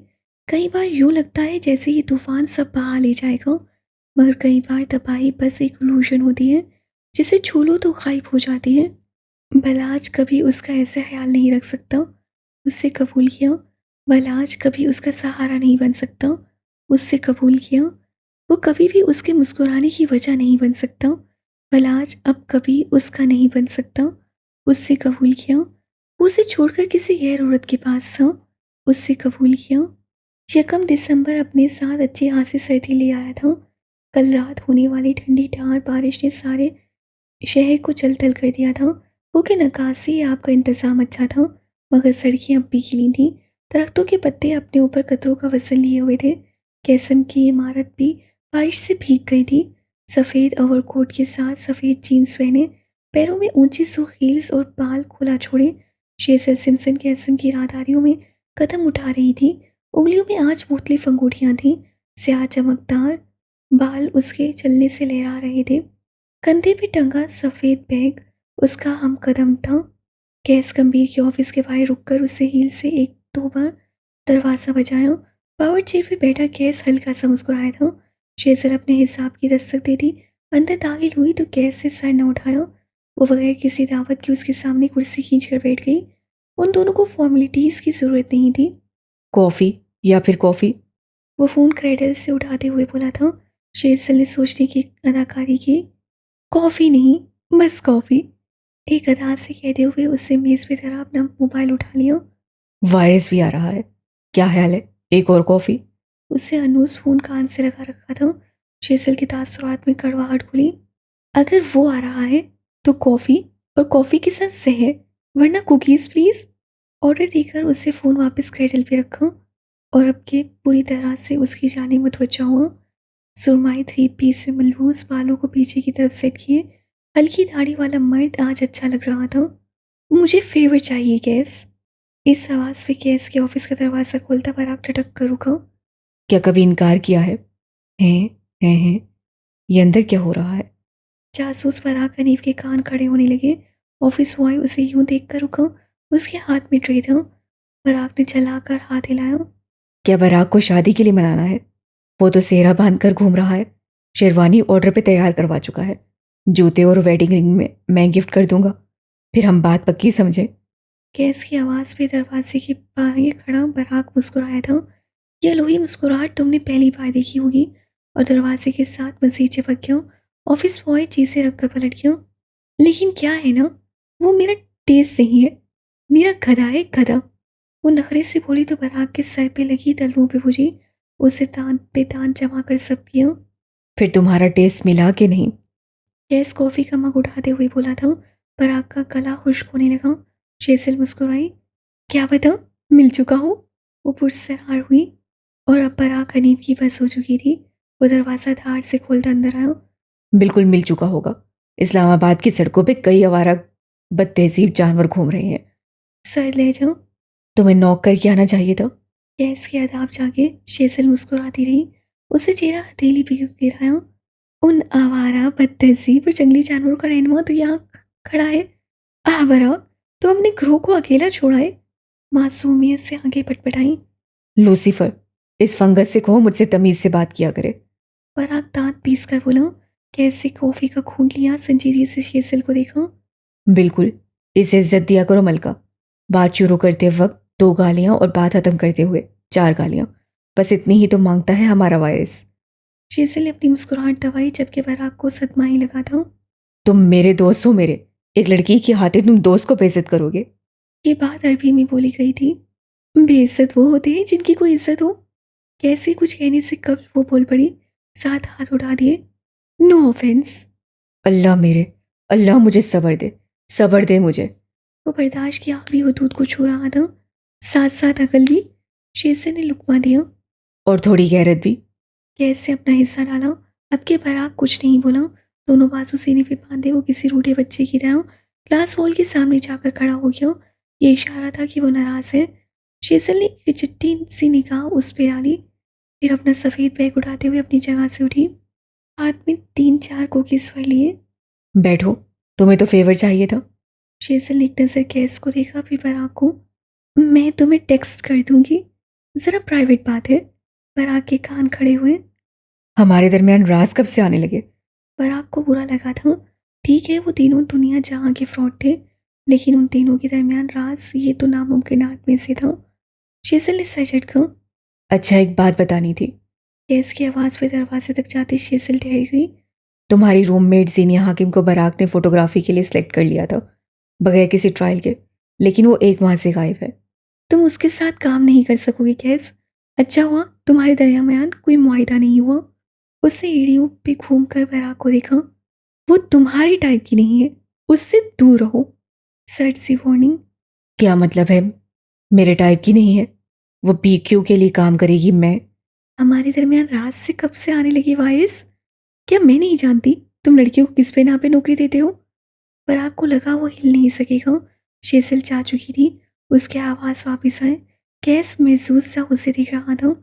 कई बार यूं लगता है जैसे ये तूफान सब बहा ले जाएगा मगर कई बार तबाही बस एक इल्यूजन होती है जिसे छू लो तो गायब हो जाती है। बलाज कभी उसका ऐसा ख्याल नहीं रख सकता। उससे कबूल किया। बलाज कभी उसका सहारा नहीं बन सकता। उससे कबूल किया। वो कभी भी उसके मुस्कुराने की वजह नहीं बन सकता। बलाज अब कभी उसका नहीं बन सकता। उससे कबूल किया। वो उसे छोड़कर किसी गैर औरत के पास था। उससे कबूल किया। 1 दिसंबर अपने साथ अच्छी खासी सर्दी ले आया था। कल रात होने वाली ठंडी ठार बारिश ने सारे शहर को जल-थल कर दिया था। क्योंकि नक्काशी आपका इंतज़ाम अच्छा था मगर सड़कें अब भी गीली थीं। दरख्तों के पत्ते अपने ऊपर कतरों का वज़न लिए हुए थे। कैसम की इमारत भी बारिश से भीग गई थी। सफ़ेद ओवरकोट के साथ सफ़ेद जीन्स पहने, पैरों में ऊंची सुर्ख हील्स और बाल खुला छोड़े, शेसल सिम्पसन कैसम की राहदारियों में कदम उठा रही थी। उंगलियों में आज मुख्तलिफ अंगूठियाँ थीं। स्याह चमकदार बाल उसके चलने से लहरा रहे थे। कंधे पे टंगा सफ़ेद बैग उसका हम कदम था। गैस गंभीर के ऑफिस के बाहर रुककर उसे हील से 1-2 बार दरवाज़ा बजाया। पावर चेयर पे बैठा गैस हल्का सा मुस्कुराया था। शेजर अपने हिसाब की दस्तक दे दी। अंदर दाखिल हुई तो गैस से सर न उठाया। वो बगैर किसी दावत के उसके सामने कुर्सी खींच कर बैठ गई। उन दोनों को फॉर्मेलिटीज़ की ज़रूरत नहीं थी। कॉफ़ी या फिर कॉफ़ी? वो फ़ोन क्रेडल से उठाते हुए बोला था। शेजर ने सोचने की अदाकारी की। कॉफ़ी नहीं, बस कॉफ़ी। एक अदा से कहते हुए उससे मेज़ पे धरा अपना मोबाइल उठा लिया। वायरस भी आ रहा है। क्या ख्याल है, एक और कॉफ़ी? उससे अनूस फ़ोन कान से लगा रखा था। शेज़ल के तासुरात में कड़वाहट खुली। अगर वो आ रहा है तो कॉफ़ी और कॉफ़ी के साथ जहर, वरना कुकीज़ प्लीज़। ऑर्डर देकर उससे फ़ोन वापस क्रेडल पे रखा और अब के पूरी तरह से उसकी जानिब मुतवज्जा हुआ। सुरमाई 3 पीस में मलबूस बालों को पीछे की तरफ सेट किए हल्की दाढ़ी वाला मर्द आज अच्छा लग रहा था। मुझे फेवर चाहिए गैस। इस आवाज़ पे गैस के ऑफिस का दरवाज़ा खोलता पराग टटक कर रुका। क्या कभी इनकार किया है? हैं? हैं? ये अंदर क्या हो रहा है? जासूस पराग हनीफ के कान खड़े होने लगे। ऑफिस बॉय उसे यूं देख कर रुका। उसके हाथ में ट्रे था। पराग ने चलाकर हाथ हिलाया। क्या बराग को शादी के लिए मनाना है? वो तो सेहरा बांध कर घूम रहा है। शेरवानी ऑर्डर पे तैयार करवा चुका है। जूते और वेडिंग रिंग में मैं गिफ्ट कर दूंगा। फिर हम बात पक्की समझे। गैस की आवाज़ पे दरवाजे के बाहर खड़ा पराग मुस्कुराया था। यह लोही मुस्कुराहट तुमने पहली बार देखी होगी। और दरवाजे के साथ मजीद चिपक गया। ऑफिस बॉय चीज़ें रखकर पलट गया। लेकिन क्या है ना, वो मेरा टेस्ट नहीं है। मेरा गधा है, गधा। वो नखरे से बोली तो पराग के सर पे लगी तलवों पे बुझी। उसे तान पे तान जमा कर सब किया। फिर तुम्हारा टेस्ट मिला कि नहीं? गैस कॉफ़ी का मग उठाते हुए बोला था। पराग का गला खुश्क होने लगा। शेसिल मुस्कुराई। क्या बता, मिल चुका हो? वो पुरस्कार हुई। और अब पराग हनीफ की बस हो चुकी थी। वो दरवाज़ा धार से खोलता अंदर आया। बिल्कुल मिल चुका होगा। इस्लामाबाद की सड़कों पे कई आवारा बदतहजीब जानवर घूम रहे हैं। सर ले जाओ। तुम्हें नॉक करके आना चाहिए था। गैस के आदाब जाके शेसिल मुस्कुराती रही। उसे चेहरा हथेली पे गिराया। उन आवारा बदतहजीब और जंगली जानवरों का रहनुमा तो यहाँ खड़ा है। आवारा, तो हमने ग्रोह को अकेला छोड़ा है। मासूमियत से आगे पटपटाई। लूसीफर, इस फंगस से कहो मुझसे तमीज से बात किया करे। पराग दांत पीस कर बोला। कैसे कॉफी का खून लिया, संजीदगी से शेसिल को देखा। बिल्कुल, इसे इज्जत दिया करो मलका। बात शुरू करते वक्त 2 गालियां और बात खत्म करते हुए 4 गालियां। बस इतनी ही तो मांगता है हमारा वायरस। शेसिल ने अपनी मुस्कुराहट दबाई जबकि पराग को सदमा ही लगा था। तुम मेरे दोस्त हो मेरे। एक लड़की की खातिर तुम दोस्त को बेइज्जत करोगे? ये बात अरबी में बोली गई थी। बेइज्जत वो होते हैं जिनकी कोई इज्जत हो। कैसे कुछ कहने से कब वो बोल पड़ी। साथ हाथ उठा दिए। No offence. अल्लाह मेरे, अल्लाह मुझे सब्र दे, सब्र दे मुझे। वो बर्दाश्त की आखिरी हदूद को छू रहा था। साथ साथ अकल भी। शेसिल ने लुकमा दिया। और थोड़ी गैरत भी। गैस से अपना हिस्सा डाला। अब के पराग कुछ नहीं बोला। दोनों बाजू सीने पे बांधे वो किसी रूठे बच्चे की तरह क्लास हॉल के सामने जाकर खड़ा हो गया। ये इशारा था कि वो नाराज है। शेसल ने एक चिट्टी सी निगाह उस पे डाली। फिर अपना सफ़ेद बैग उठाते हुए अपनी जगह से उठी। हाथ में 3-4 कुकीज फड़ लिए। बैठो, तुम्हें तो फेवर चाहिए था। शेसल ने एक नज़र गैस को देखा, फिर पराग को। मैं तुम्हें टेक्स्ट कर दूंगी, ज़रा प्राइवेट बात है। पराग के कान खड़े हुए। हमारे दरमियान राज कब से आने लगे? पराग को बुरा लगा था। ठीक है, वो तीनों दुनिया जहाँ के फ्रॉड थे। लेकिन उन तीनों के दरमियान राज, ये तो नामुमकिनात में से था। शेसल ने सर झटका। अच्छा, एक बात बतानी थी। गैस की आवाज़ पे दरवाजे तक जाते शेसल ठहर गई। तुम्हारी रूममेट जीनिया हाकिम को बराक ने फोटोग्राफी के लिए सिलेक्ट कर लिया था, बगैर किसी ट्रायल के। लेकिन वो 1 माह से गायब है। तुम उसके साथ काम नहीं कर सकोगे गैस। अच्छा हुआ तुम्हारे दरमियान कोई मुआहिदा नहीं हुआ। उससे एड़ियों पे घूम कर बराक को देखा। वो तुम्हारी टाइप की नहीं है, उससे दूर रहो। सर्ट सी वार्निंग। क्या मतलब है मेरे टाइप की नहीं है? वो बीक्यू के लिए काम करेगी। मैं? हमारे दरमियान रात से कब से आने लगी वायरस? क्या मैं नहीं जानती तुम लड़कियों को किस पे ना पे नौकरी देते हो? पराग को लगा वो हिल नहीं सकेगा। शेसिल जा चुकी थी। उसके आवाज़ वापस आए। कैस महसूस सा उसे दिख रहा था।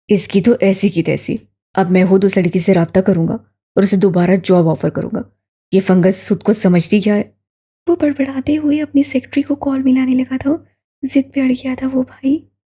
इसकी तो ऐसी की तैसी। अब मैं खुद उस लड़की से रब्ता करूंगा और उसे दोबारा जॉब ऑफर करूंगा। ये फंगस खुद को समझती क्या है? वो बड़बड़ाते हुए अपनी सेक्रेटरी को कॉल मिलाने लगा था। जिद पे अड़ गया था वो भाई।